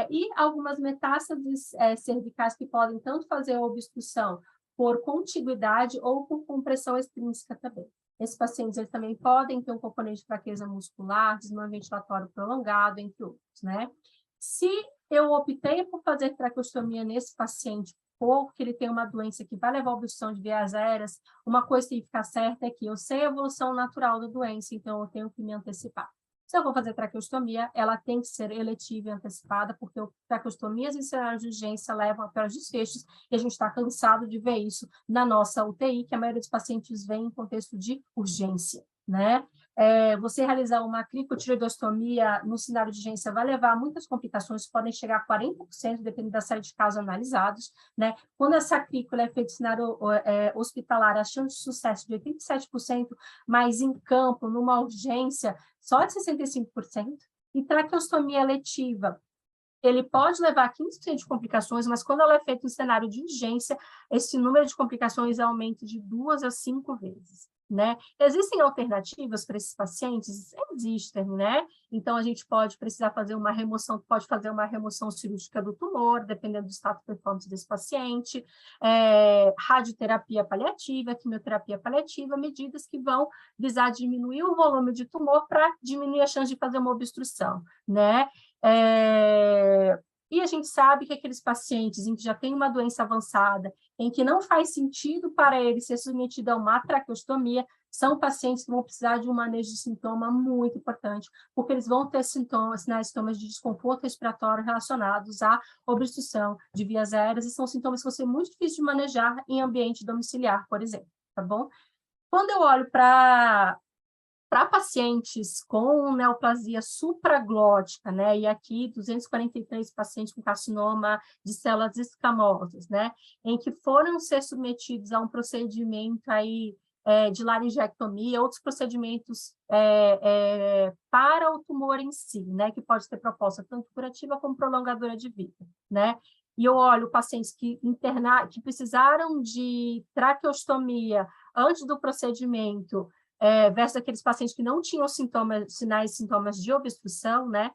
e algumas metástases cervicais que podem tanto fazer a obstrução por contiguidade ou por compressão extrínseca também. Esses pacientes eles também podem ter um componente de fraqueza muscular, desmame ventilatório prolongado, entre outros, né? Se eu optei por fazer traqueostomia nesse paciente porque ele tem uma doença que vai levar à obstrução de vias aéreas, uma coisa que tem que ficar certa é que eu sei a evolução natural da doença, então eu tenho que me antecipar. Se eu vou fazer traqueostomia, ela tem que ser eletiva e antecipada, porque traqueostomias em cenários de urgência levam a piores desfechos, e a gente está cansado de ver isso na nossa UTI, que a maioria dos pacientes vem em contexto de urgência, né? Você realizar uma cricotireoidostomia no cenário de urgência vai levar a muitas complicações, podem chegar a 40%, dependendo da série de casos analisados, né? Quando essa crícula é feita no cenário hospitalar, a chance de sucesso de 87%, mas em campo, numa urgência, só de 65%. E traqueostomia letiva, ele pode levar a 15% de complicações, mas quando ela é feita no cenário de urgência, esse número de complicações aumenta de 2 a 5 vezes, né? Existem alternativas para esses pacientes? Existem, né? Então, a gente pode precisar fazer uma remoção, pode fazer uma remoção cirúrgica do tumor, dependendo do status de performance desse paciente, radioterapia paliativa, quimioterapia paliativa, medidas que vão visar diminuir o volume de tumor para diminuir a chance de fazer uma obstrução, né? E a gente sabe que aqueles pacientes em que já tem uma doença avançada, em que não faz sentido para ele ser submetido a uma traqueostomia, são pacientes que vão precisar de um manejo de sintoma muito importante, porque eles vão ter sintomas de desconforto respiratório relacionados à obstrução de vias aéreas, e são sintomas que vão ser muito difíceis de manejar em ambiente domiciliar, por exemplo, tá bom? Quando eu olho para pacientes com neoplasia supraglótica, né, e aqui 243 pacientes com carcinoma de células escamosas, né, em que foram ser submetidos a um procedimento aí de laringectomia, outros procedimentos para o tumor em si, né, que pode ter proposta tanto curativa como prolongadora de vida, né, e eu olho pacientes que precisaram de traqueostomia antes do procedimento, versus aqueles pacientes que não tinham sinais e sintomas de obstrução, né?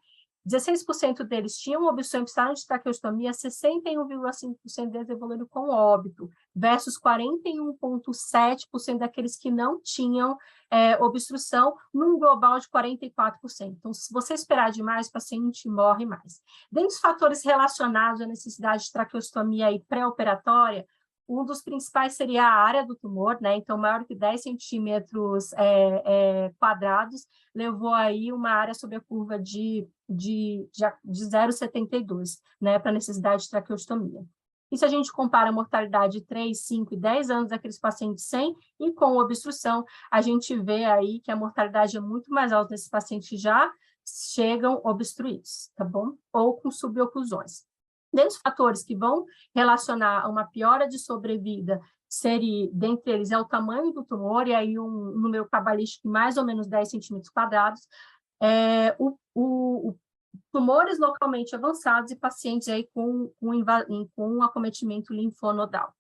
16% deles tinham obstrução e precisaram de traqueostomia, 61,5% deles evoluíram com óbito, versus 41,7% daqueles que não tinham obstrução, num global de 44%. Então, se você esperar demais, o paciente morre mais. Dentre os fatores relacionados à necessidade de traqueostomia pré-operatória, um dos principais seria a área do tumor, né? Então, maior que 10 centímetros quadrados, levou aí uma área sob a curva de 0,72, né? Para necessidade de traqueostomia. E se a gente compara a mortalidade de 3, 5 e 10 anos daqueles pacientes sem e com obstrução, a gente vê aí que a mortalidade é muito mais alta nesses pacientes que já chegam obstruídos, tá bom? Ou com suboclusões. Dentre os fatores que vão relacionar a uma piora de sobrevida, dentre eles, é o tamanho do tumor, e aí um número cabalístico de mais ou menos 10 centímetros quadrados, tumores localmente avançados e pacientes aí com um acometimento linfonodal.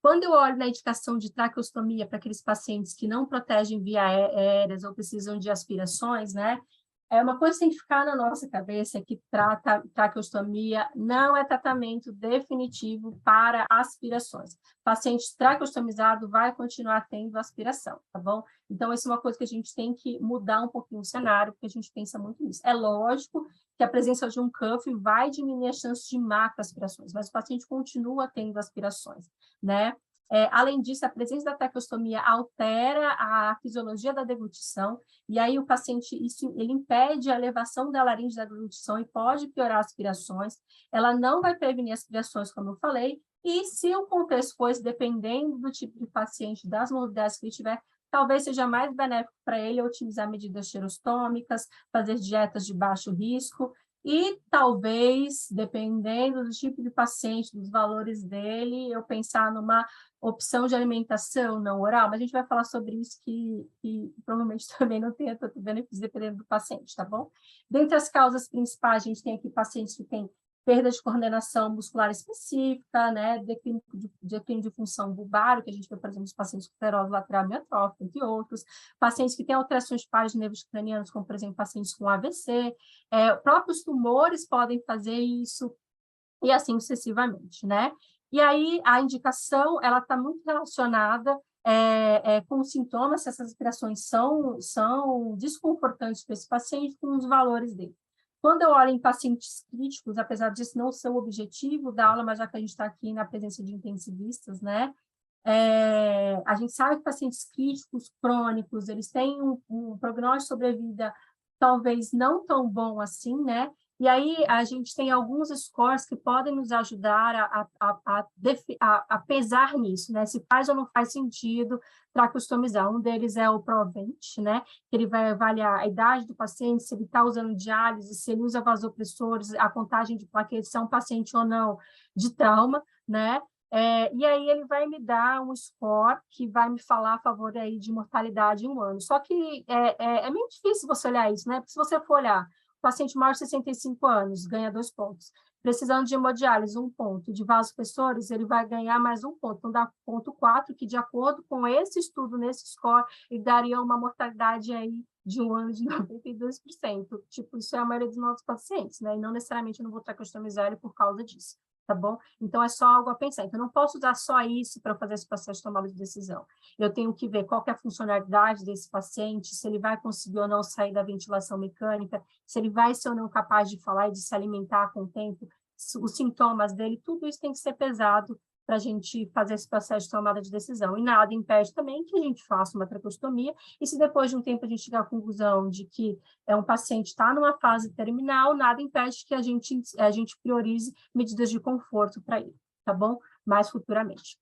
Quando eu olho na indicação de traqueostomia para aqueles pacientes que não protegem via aéreas ou precisam de aspirações, né? Uma coisa que tem que ficar na nossa cabeça é que traqueostomia não é tratamento definitivo para aspirações. Paciente traqueostomizado vai continuar tendo aspiração, tá bom? Então, essa é uma coisa que a gente tem que mudar um pouquinho o cenário, porque a gente pensa muito nisso. É lógico que a presença de um cuff vai diminuir a chance de macroaspirações, mas o paciente continua tendo aspirações, né? Além disso, a presença da traqueostomia altera a fisiologia da deglutição, e aí o paciente, ele impede a elevação da laringe da deglutição e pode piorar as aspirações. Ela não vai prevenir aspirações, como eu falei, e se o contexto fosse, dependendo do tipo de paciente, das modalidades que ele tiver, talvez seja mais benéfico para ele otimizar medidas xerostômicas, fazer dietas de baixo risco, e talvez, dependendo do tipo de paciente, dos valores dele, eu pensar numa opção de alimentação não oral, mas a gente vai falar sobre isso que provavelmente também não tem tanto benefício dependendo do paciente, tá bom? Dentre as causas principais, a gente tem aqui pacientes que têm perda de coordenação muscular específica, né, declínio de função bulbar, que a gente vê, por exemplo, os pacientes com esclerose lateral amiotrófica, entre outros, pacientes que têm alterações de pares de nervos cranianos, como, por exemplo, pacientes com AVC, próprios tumores podem fazer isso, e assim sucessivamente, né? E aí, a indicação, ela está muito relacionada com os sintomas, se essas aspirações são desconfortantes para esse paciente, com os valores dele. Quando eu olho em pacientes críticos, apesar disso não ser o objetivo da aula, mas já que a gente está aqui na presença de intensivistas, né? A gente sabe que pacientes críticos, crônicos, eles têm um prognóstico de sobrevida talvez não tão bom assim, né? E aí a gente tem alguns scores que podem nos ajudar a pesar nisso, né? Se faz ou não faz sentido para customizar. Um deles é o Provent, né? Que ele vai avaliar a idade do paciente, se ele está usando diálise, se ele usa vasopressores, a contagem de plaquetas, se é um paciente ou não de trauma, né? E aí ele vai me dar um score que vai me falar a favor aí de mortalidade em um ano. Só que é meio difícil você olhar isso, né? Porque se você for olhar, o paciente maior de 65 anos ganha 2 pontos. Precisando de hemodiálise, 1 ponto. De vasopressores, ele vai ganhar mais 1 ponto. Então, dá ponto 4, que de acordo com esse estudo, nesse score, ele daria uma mortalidade aí de um ano de 92%. Tipo, isso é a maioria dos nossos pacientes, né? E não necessariamente eu não vou customizar ele por causa disso. Tá bom? Então, é só algo a pensar. Então, eu não posso usar só isso para fazer esse processo de tomada de decisão. Eu tenho que ver qual que é a funcionalidade desse paciente, se ele vai conseguir ou não sair da ventilação mecânica, se ele vai ser ou não capaz de falar e de se alimentar com o tempo, os sintomas dele, tudo isso tem que ser pesado para a gente fazer esse processo de tomada de decisão. E nada impede também que a gente faça uma traqueostomia, e se depois de um tempo a gente chegar à conclusão de que um paciente está numa fase terminal, nada impede que a gente priorize medidas de conforto para ele, tá bom? Mais futuramente.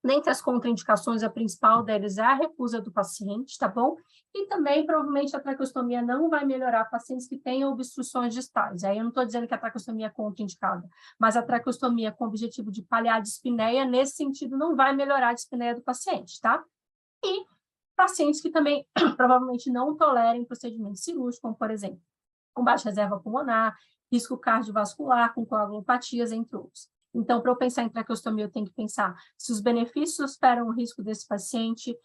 Dentre as contraindicações, a principal delas é a recusa do paciente, tá bom? E também, provavelmente, a traqueostomia não vai melhorar pacientes que tenham obstruções distais. Aí eu não estou dizendo que a traqueostomia é contraindicada, mas a traqueostomia com o objetivo de paliar a dispneia, nesse sentido, não vai melhorar a dispneia do paciente, tá? E pacientes que também provavelmente não tolerem procedimentos cirúrgicos, como, por exemplo, com baixa reserva pulmonar, risco cardiovascular, com coagulopatias, entre outros. Então, para eu pensar em traqueostomia, eu tenho que pensar se os benefícios superam o risco desse paciente,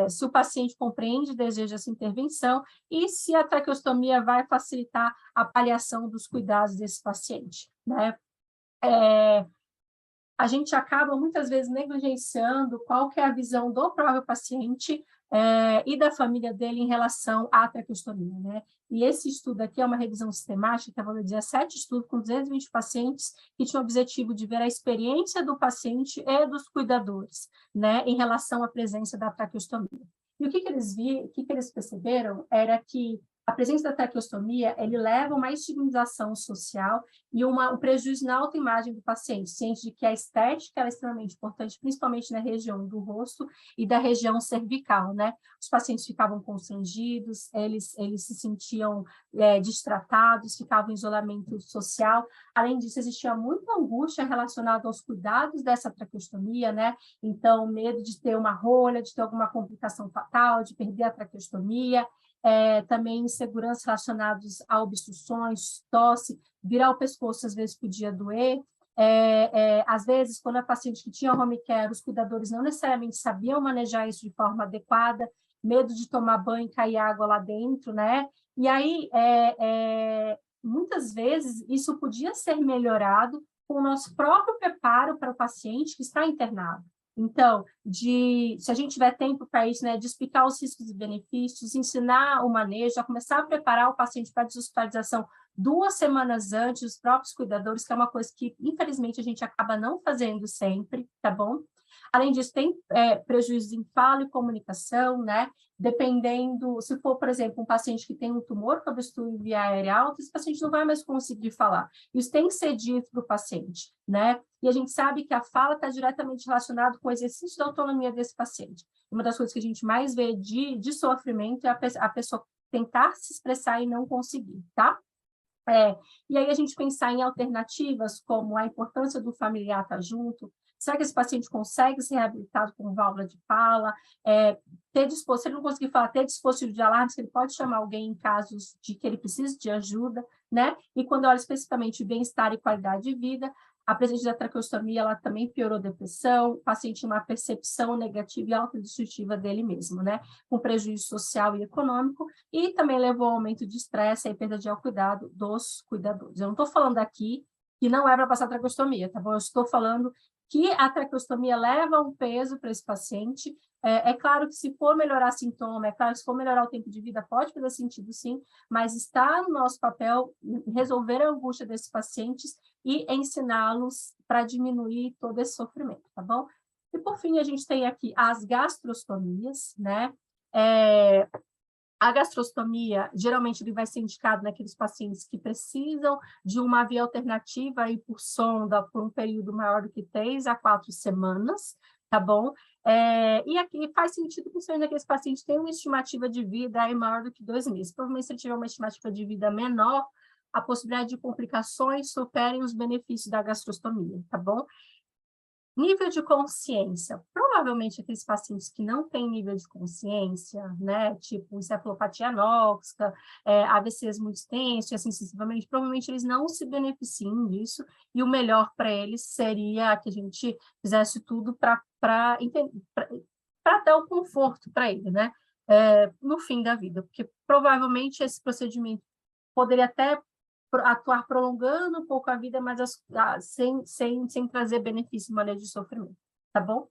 se o paciente compreende e deseja essa intervenção e se a traqueostomia vai facilitar a paliação dos cuidados desse paciente, né? A gente acaba, muitas vezes, negligenciando qual que é a visão do próprio paciente e da família dele em relação à traqueostomia, né? E esse estudo aqui é uma revisão sistemática, que avaliou 17 estudos com 220 pacientes, que tinha o objetivo de ver a experiência do paciente e dos cuidadores, né, em relação à presença da traqueostomia. E o que eles perceberam era que a presença da traqueostomia, ele leva a uma estigmatização social e um prejuízo na autoimagem do paciente, ciente de que a estética é extremamente importante, principalmente na região do rosto e da região cervical, né? Os pacientes ficavam constrangidos, eles se sentiam distratados, ficavam em isolamento social. Além disso, existia muita angústia relacionada aos cuidados dessa traqueostomia, né? Então, medo de ter uma rolha, de ter alguma complicação fatal, de perder a traqueostomia, também inseguranças relacionadas a obstruções, tosse, virar o pescoço às vezes podia doer. Às vezes, quando a paciente que tinha home care, os cuidadores não necessariamente sabiam manejar isso de forma adequada, medo de tomar banho e cair água lá dentro, né? E aí, muitas vezes, isso podia ser melhorado com o nosso próprio preparo para o paciente que está internado. Então, se a gente tiver tempo para isso, né, de explicar os riscos e benefícios, ensinar o manejo, já começar a preparar o paciente para a deshospitalização 2 semanas antes, os próprios cuidadores, que é uma coisa que, infelizmente, a gente acaba não fazendo sempre, tá bom? Além disso, tem prejuízos em fala e comunicação, né? Dependendo, se for, por exemplo, um paciente que tem um tumor que obstrui via aérea alta, esse paciente não vai mais conseguir falar. Isso tem que ser dito para o paciente, né? E a gente sabe que a fala está diretamente relacionada com o exercício da autonomia desse paciente. Uma das coisas que a gente mais vê de sofrimento é a pessoa tentar se expressar e não conseguir, tá? E aí a gente pensar em alternativas, como a importância do familiar estar junto. Será que esse paciente consegue ser reabilitado com válvula de fala? Se ele não conseguir falar, ter dispositivo de alarme, se ele pode chamar alguém em casos de que ele precise de ajuda, né? E quando olha especificamente bem-estar e qualidade de vida, a presença da traqueostomia, ela também piorou a depressão, o paciente tinha uma percepção negativa e autodestrutiva dele mesmo, né? Com prejuízo social e econômico, e também levou ao aumento de estresse e perda de autocuidado dos cuidadores. Eu não estou falando aqui que não é para passar traqueostomia, tá bom? Eu estou falando que a traqueostomia leva um peso para esse paciente. É claro que se for melhorar sintoma, é claro que se for melhorar o tempo de vida, pode fazer sentido sim, mas está no nosso papel resolver a angústia desses pacientes e ensiná-los para diminuir todo esse sofrimento, tá bom? E por fim, a gente tem aqui as gastrostomias, né? A gastrostomia, geralmente, ele vai ser indicado naqueles pacientes que precisam de uma via alternativa aí por sonda por um período maior do que 3 a 4 semanas, tá bom? E aqui faz sentido, principalmente naqueles pacientes que têm uma estimativa de vida aí maior do que 2 meses. Provavelmente, se ele tiver uma estimativa de vida menor, a possibilidade de complicações superem os benefícios da gastrostomia, tá bom? Nível de consciência, provavelmente aqueles pacientes que não têm nível de consciência, né, tipo encefalopatia anóxica, AVCs muito extensos, assim sucessivamente, provavelmente eles não se beneficiam disso, e o melhor para eles seria que a gente fizesse tudo para dar o conforto para ele, né, no fim da vida, porque provavelmente esse procedimento poderia até atuar prolongando um pouco a vida, mas sem trazer benefício em maneira de sofrimento, tá bom?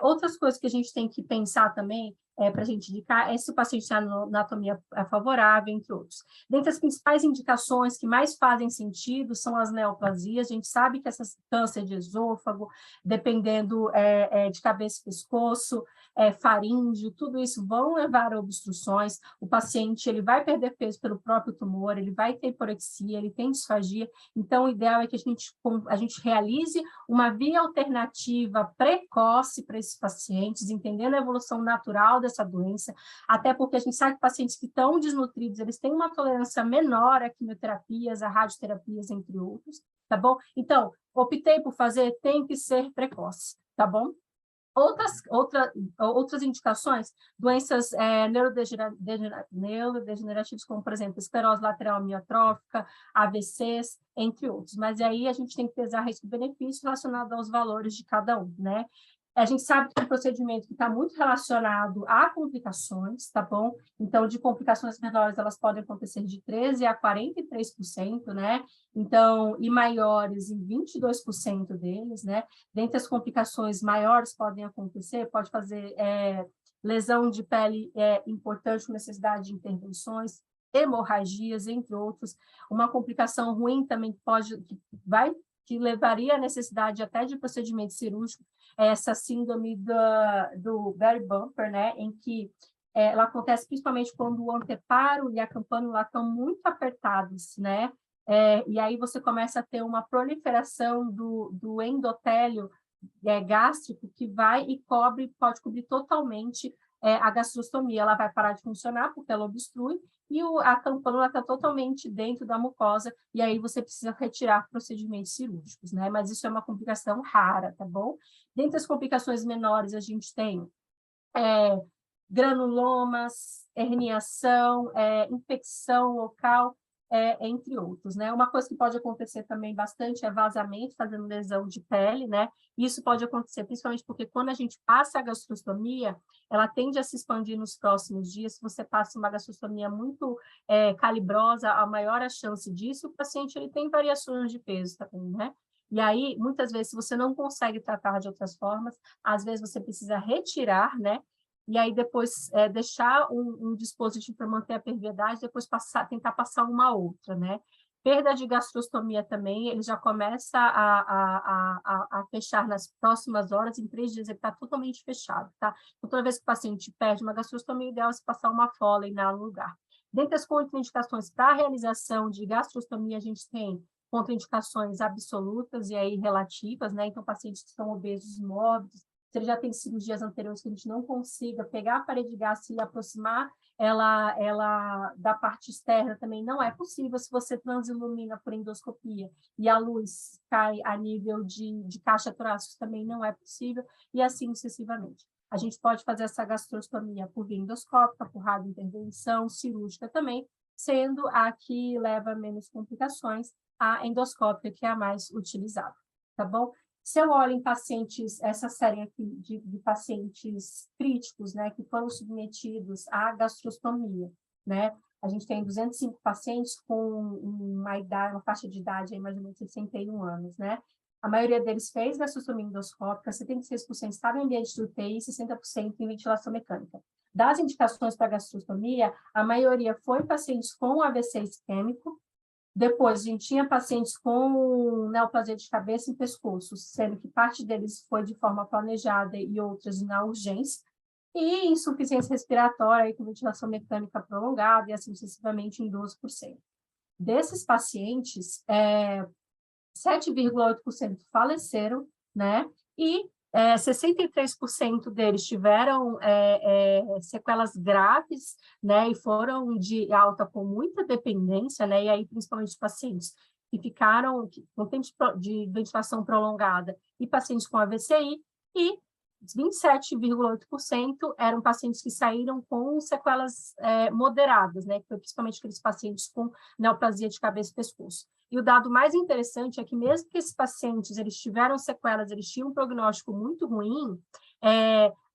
Outras coisas que a gente tem que pensar também para a gente indicar, é se o paciente tem anatomia favorável, entre outros. Dentre as principais indicações que mais fazem sentido são as neoplasias. A gente sabe que essas câncer de esôfago, dependendo de cabeça e pescoço, faríngeo, tudo isso vão levar a obstruções. O paciente ele vai perder peso pelo próprio tumor, ele vai ter hiporexia, ele tem disfagia. Então, o ideal é que a gente realize uma via alternativa precoce para esses pacientes, entendendo a evolução natural dessa doença, até porque a gente sabe que pacientes que estão desnutridos, eles têm uma tolerância menor a quimioterapias, a radioterapias, entre outros, tá bom? Então, optei por fazer, tem que ser precoce, tá bom? Outras indicações, doenças neurodegenerativas, como, por exemplo, esclerose lateral amiotrófica, AVCs, entre outros. Mas aí a gente tem que pesar risco-benefício relacionado aos valores de cada um, né? A gente sabe que é um procedimento que está muito relacionado a complicações, tá bom? Então, de complicações menores, elas podem acontecer de 13% a 43%, né? Então, e maiores em 22% deles, né? Dentre as complicações maiores podem acontecer, pode fazer lesão de pele importante, necessidade de intervenções, hemorragias, entre outros. Uma complicação ruim também que levaria à necessidade até de procedimento cirúrgico, essa síndrome do Barry Bumper, né, em que ela acontece principalmente quando o anteparo e a campânula estão muito apertados, né, e aí você começa a ter uma proliferação do endotélio gástrico que vai e pode cobrir totalmente a gastrostomia. Ela vai parar de funcionar porque ela obstrui e a campânula está totalmente dentro da mucosa, e aí você precisa retirar procedimentos cirúrgicos, né? Mas isso é uma complicação rara, tá bom? Dentre as complicações menores, a gente tem granulomas, herniação, infecção local, entre outros, né? Uma coisa que pode acontecer também bastante é vazamento, fazendo lesão de pele, né? Isso pode acontecer principalmente porque quando a gente passa a gastrostomia, ela tende a se expandir nos próximos dias. Se você passa uma gastrostomia muito calibrosa, a maior a chance disso, o paciente ele tem variações de peso também, né? E aí, muitas vezes, se você não consegue tratar de outras formas, às vezes você precisa retirar, né? E aí depois deixar um dispositivo para manter a perviedade, depois tentar passar uma outra, né? Perda de gastrostomia também, ele já começa a fechar nas próximas horas, em 3 dias ele está totalmente fechado, tá? Então, toda vez que o paciente perde uma gastrostomia, o ideal é se passar uma Foley no lugar. Dentre as contraindicações para a realização de gastrostomia, a gente tem contraindicações absolutas e aí relativas, né? Então, pacientes que são obesos mórbidos, se ele já tem cirurgias anteriores que a gente não consiga pegar a parede gástrica e aproximar ela da parte externa, também não é possível se você transilumina por endoscopia e a luz cai a nível de caixa torácica, também não é possível, e assim sucessivamente. A gente pode fazer essa gastrostomia por via endoscópica, por radiointervenção, cirúrgica também, sendo a que leva menos complicações, a endoscópica, que é a mais utilizada, tá bom? Se eu olho em pacientes, essa série aqui de pacientes críticos, né, que foram submetidos à gastrostomia, né, a gente tem 205 pacientes com uma faixa de idade aí mais ou menos 61 anos, né, a maioria deles fez gastrostomia endoscópica, 76% estava em ambiente de UTI e 60% em ventilação mecânica. Das indicações para gastrostomia, a maioria foi pacientes com AVC isquêmico. Depois, a gente tinha pacientes com neoplasia de cabeça e pescoço, sendo que parte deles foi de forma planejada e outras na urgência, e insuficiência respiratória aí, com ventilação mecânica prolongada, e assim sucessivamente em 12%. Desses pacientes, 7,8% faleceram, né? E 63% deles tiveram sequelas graves, né? E foram de alta com muita dependência, né? E aí, principalmente os pacientes que ficaram com tempo de ventilação prolongada e pacientes com AVCI, e 27,8% eram pacientes que saíram com sequelas moderadas, né? Que foi principalmente aqueles pacientes com neoplasia de cabeça e pescoço. E o dado mais interessante é que mesmo que esses pacientes eles tiveram sequelas, eles tinham um prognóstico muito ruim,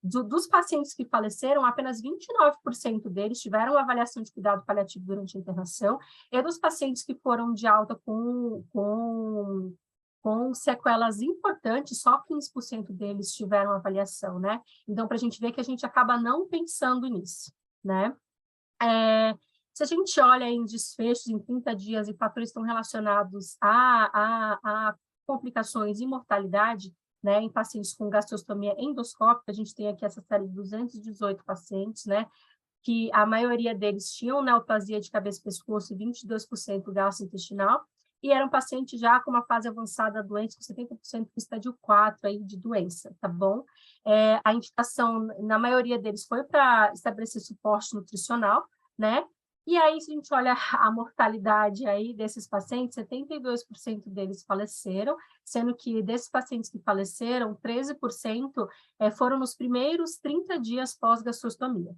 dos pacientes que faleceram, apenas 29% deles tiveram avaliação de cuidado paliativo durante a internação, e dos pacientes que foram de alta com com sequelas importantes, só 15% deles tiveram avaliação, né? Então, para a gente ver que a gente acaba não pensando nisso, né? Se a gente olha em desfechos em 30 dias e fatores estão relacionados a complicações e mortalidade, né, em pacientes com gastrostomia endoscópica, a gente tem aqui essa série de 218 pacientes, né, que a maioria deles tinham neoplasia de cabeça e pescoço e 22% gastrointestinal, e eram pacientes já com uma fase avançada da doença, com 70% de estádio 4 aí de doença, tá bom? A indicação, na maioria deles, foi para estabelecer suporte nutricional, né? E aí, se a gente olha a mortalidade aí desses pacientes, 72% deles faleceram, sendo que desses pacientes que faleceram, 13% foram nos primeiros 30 dias pós-gastrostomia.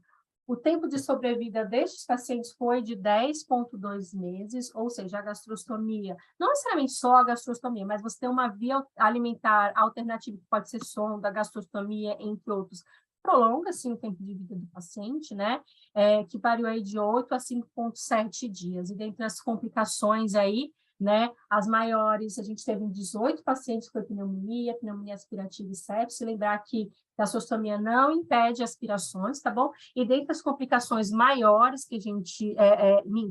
O tempo de sobrevida destes pacientes foi de 10,2 meses, ou seja, a gastrostomia, não necessariamente só a gastrostomia, mas você tem uma via alimentar alternativa, que pode ser sonda, gastrostomia, entre outros, prolonga, sim, o tempo de vida do paciente, né? Que variou aí de 8 a 5,7 dias. E dentre as complicações aí, né, as maiores, a gente teve 18 pacientes com pneumonia aspirativa e sepse. Lembrar que a gastrostomia não impede aspirações, tá bom? E dentre as complicações maiores que a gente,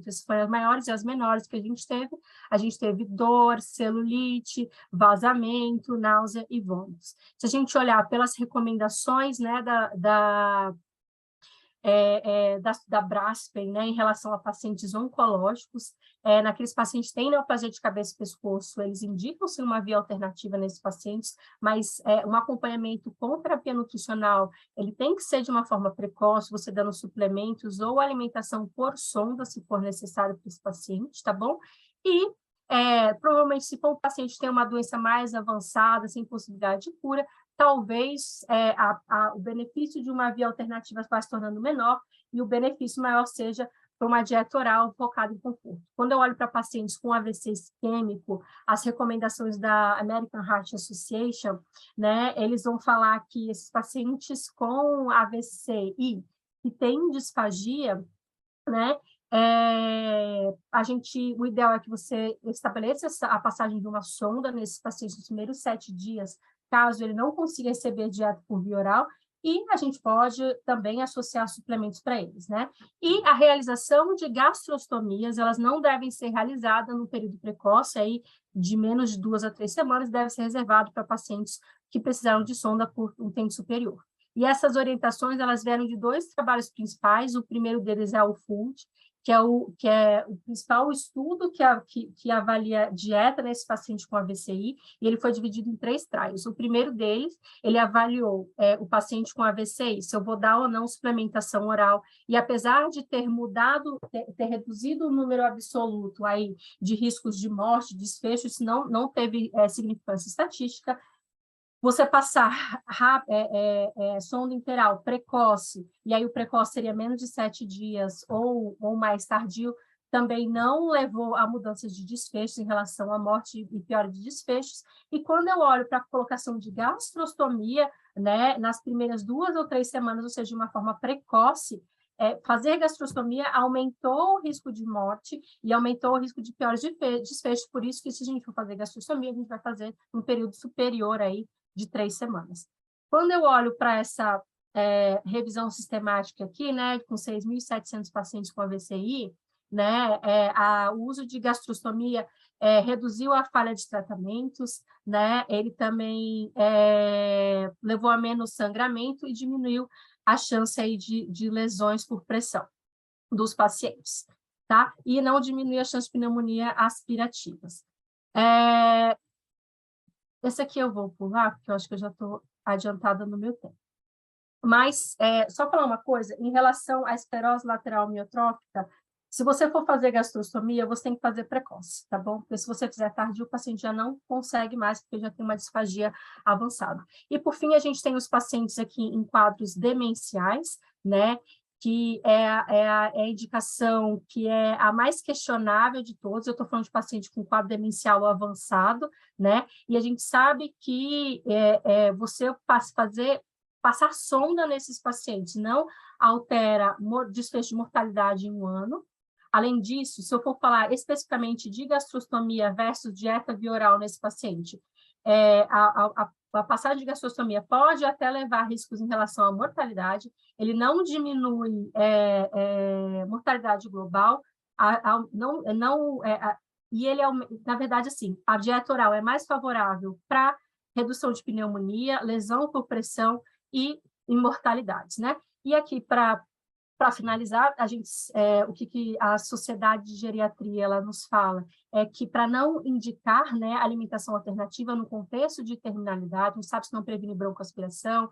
essas foram as maiores e as menores que a gente teve dor, celulite, vazamento, náusea e vômitos. Se a gente olhar pelas recomendações, né, da Braspen, né, em relação a pacientes oncológicos, naqueles pacientes que têm neoplasia de cabeça e pescoço, eles indicam-se uma via alternativa nesses pacientes, mas um acompanhamento com terapia nutricional, ele tem que ser de uma forma precoce, você dando suplementos ou alimentação por sonda, se for necessário para esse paciente, tá bom? E provavelmente, se for um paciente que tem uma doença mais avançada, sem possibilidade de cura, talvez o benefício de uma via alternativa vá se tornando menor e o benefício maior seja para uma dieta oral focada em conforto. Quando eu olho para pacientes com AVC isquêmico, as recomendações da American Heart Association, né, eles vão falar que esses pacientes com AVC e que têm disfagia, né, o ideal é que você estabeleça a passagem de uma sonda nesses pacientes nos primeiros 7 dias, caso ele não consiga receber dieta por via oral, e a gente pode também associar suplementos para eles, né? E a realização de gastrostomias, elas não devem ser realizadas no período precoce, aí de menos de 2 a 3 semanas, deve ser reservado para pacientes que precisaram de sonda por um tempo superior. E essas orientações, elas vieram de 2 trabalhos principais, o primeiro deles é o FULT, que é o principal estudo que avalia dieta nesse paciente com AVCI, e ele foi dividido em 3 trials. O primeiro deles, ele avaliou o paciente com AVCI, se eu vou dar ou não suplementação oral, e apesar de ter ter reduzido o número absoluto aí de riscos de morte, desfecho, isso não teve significância estatística. Você passar sonda interal precoce, e aí o precoce seria menos de 7 dias ou mais tardio, também não levou a mudanças de desfechos em relação à morte e piora de desfechos. E quando eu olho para a colocação de gastrostomia, né, nas primeiras 2 ou 3 semanas, ou seja, de uma forma precoce, fazer gastrostomia aumentou o risco de morte e aumentou o risco de piores desfechos. Por isso que, se a gente for fazer gastrostomia, a gente vai fazer um período superior aí de 3 semanas. Quando eu olho para essa revisão sistemática aqui, né, com 6.700 pacientes com AVCI, né, o uso de gastrostomia reduziu a falha de tratamentos, né, ele também levou a menos sangramento e diminuiu a chance aí de lesões por pressão dos pacientes, tá? E não diminuiu a chance de pneumonia aspirativas. Esse aqui eu vou pular, porque eu acho que eu já estou adiantada no meu tempo. Mas, só falar uma coisa, em relação à esclerose lateral amiotrófica, se você for fazer gastrostomia, você tem que fazer precoce, tá bom? Porque se você fizer tardio, o paciente já não consegue mais, porque já tem uma disfagia avançada. E, por fim, a gente tem os pacientes aqui em quadros demenciais, né? Que é a indicação que é a mais questionável de todos. Eu estou falando de paciente com quadro demencial avançado, né? E a gente sabe que você passar sonda nesses pacientes não altera desfecho de mortalidade em 1 ano. Além disso, se eu for falar especificamente de gastrostomia versus dieta via oral nesse paciente, a passagem de gastrostomia pode até levar a riscos em relação à mortalidade, ele não diminui mortalidade global, e ele, na verdade, assim, a dieta oral é mais favorável para redução de pneumonia, lesão por pressão e imortalidades, né? E aqui, para finalizar, o que a Sociedade de Geriatria ela nos fala é que, para não indicar, né, alimentação alternativa no contexto de terminalidade, a gente sabe que não previne broncoaspiração,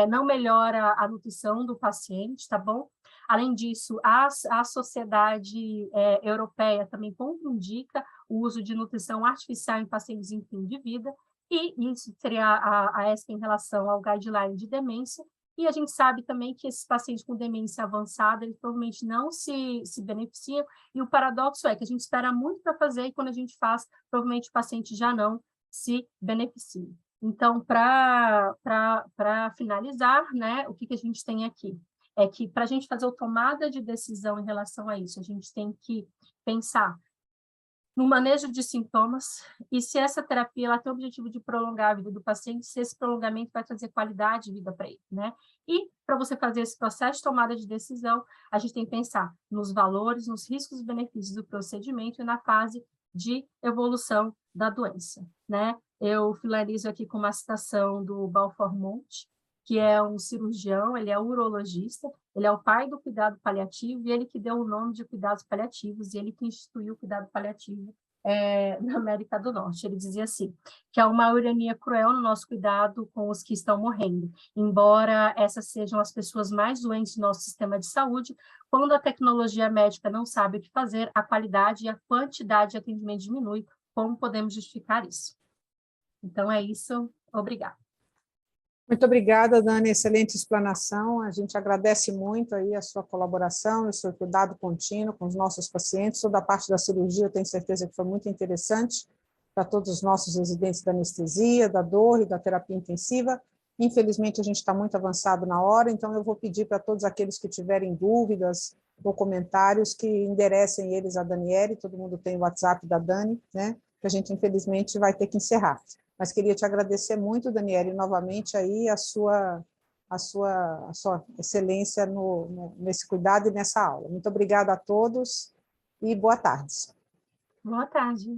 não melhora a nutrição do paciente, tá bom? Além disso, a Sociedade Europeia também contraindica o uso de nutrição artificial em pacientes em fim de vida, e isso seria a ESC em relação ao guideline de demência. E a gente sabe também que esses pacientes com demência avançada, eles provavelmente não se beneficiam, e o paradoxo é que a gente espera muito para fazer, e quando a gente faz, provavelmente o paciente já não se beneficia. Então, para finalizar, né, o que a gente tem aqui? É que, para a gente fazer a tomada de decisão em relação a isso, a gente tem que pensar no manejo de sintomas, e se essa terapia ela tem o objetivo de prolongar a vida do paciente, se esse prolongamento vai trazer qualidade de vida para ele, né? E, para você fazer esse processo de tomada de decisão, a gente tem que pensar nos valores, nos riscos e benefícios do procedimento e na fase de evolução da doença, né? Eu finalizo aqui com uma citação do Balfour-Monte, que é um cirurgião, ele é urologista, ele é o pai do cuidado paliativo, e ele que deu o nome de cuidados paliativos, e ele que instituiu o cuidado paliativo na América do Norte. Ele dizia assim, que há uma ironia cruel no nosso cuidado com os que estão morrendo, embora essas sejam as pessoas mais doentes do nosso sistema de saúde, quando a tecnologia médica não sabe o que fazer, a qualidade e a quantidade de atendimento diminui. Como podemos justificar isso? Então, é isso. Obrigada. Muito obrigada, Dani, excelente explanação. A gente agradece muito aí a sua colaboração, o seu cuidado contínuo com os nossos pacientes. Toda a parte da cirurgia, eu tenho certeza que foi muito interessante para todos os nossos residentes da anestesia, da dor e da terapia intensiva. Infelizmente, a gente está muito avançado na hora, então eu vou pedir para todos aqueles que tiverem dúvidas ou comentários que enderecem eles a Daniele, todo mundo tem o WhatsApp da Dani, né? Que a gente, infelizmente, vai ter que encerrar. Mas queria te agradecer muito, Daniele, novamente aí a sua excelência nesse cuidado e nessa aula. Muito obrigada a todos e boa tarde. Boa tarde.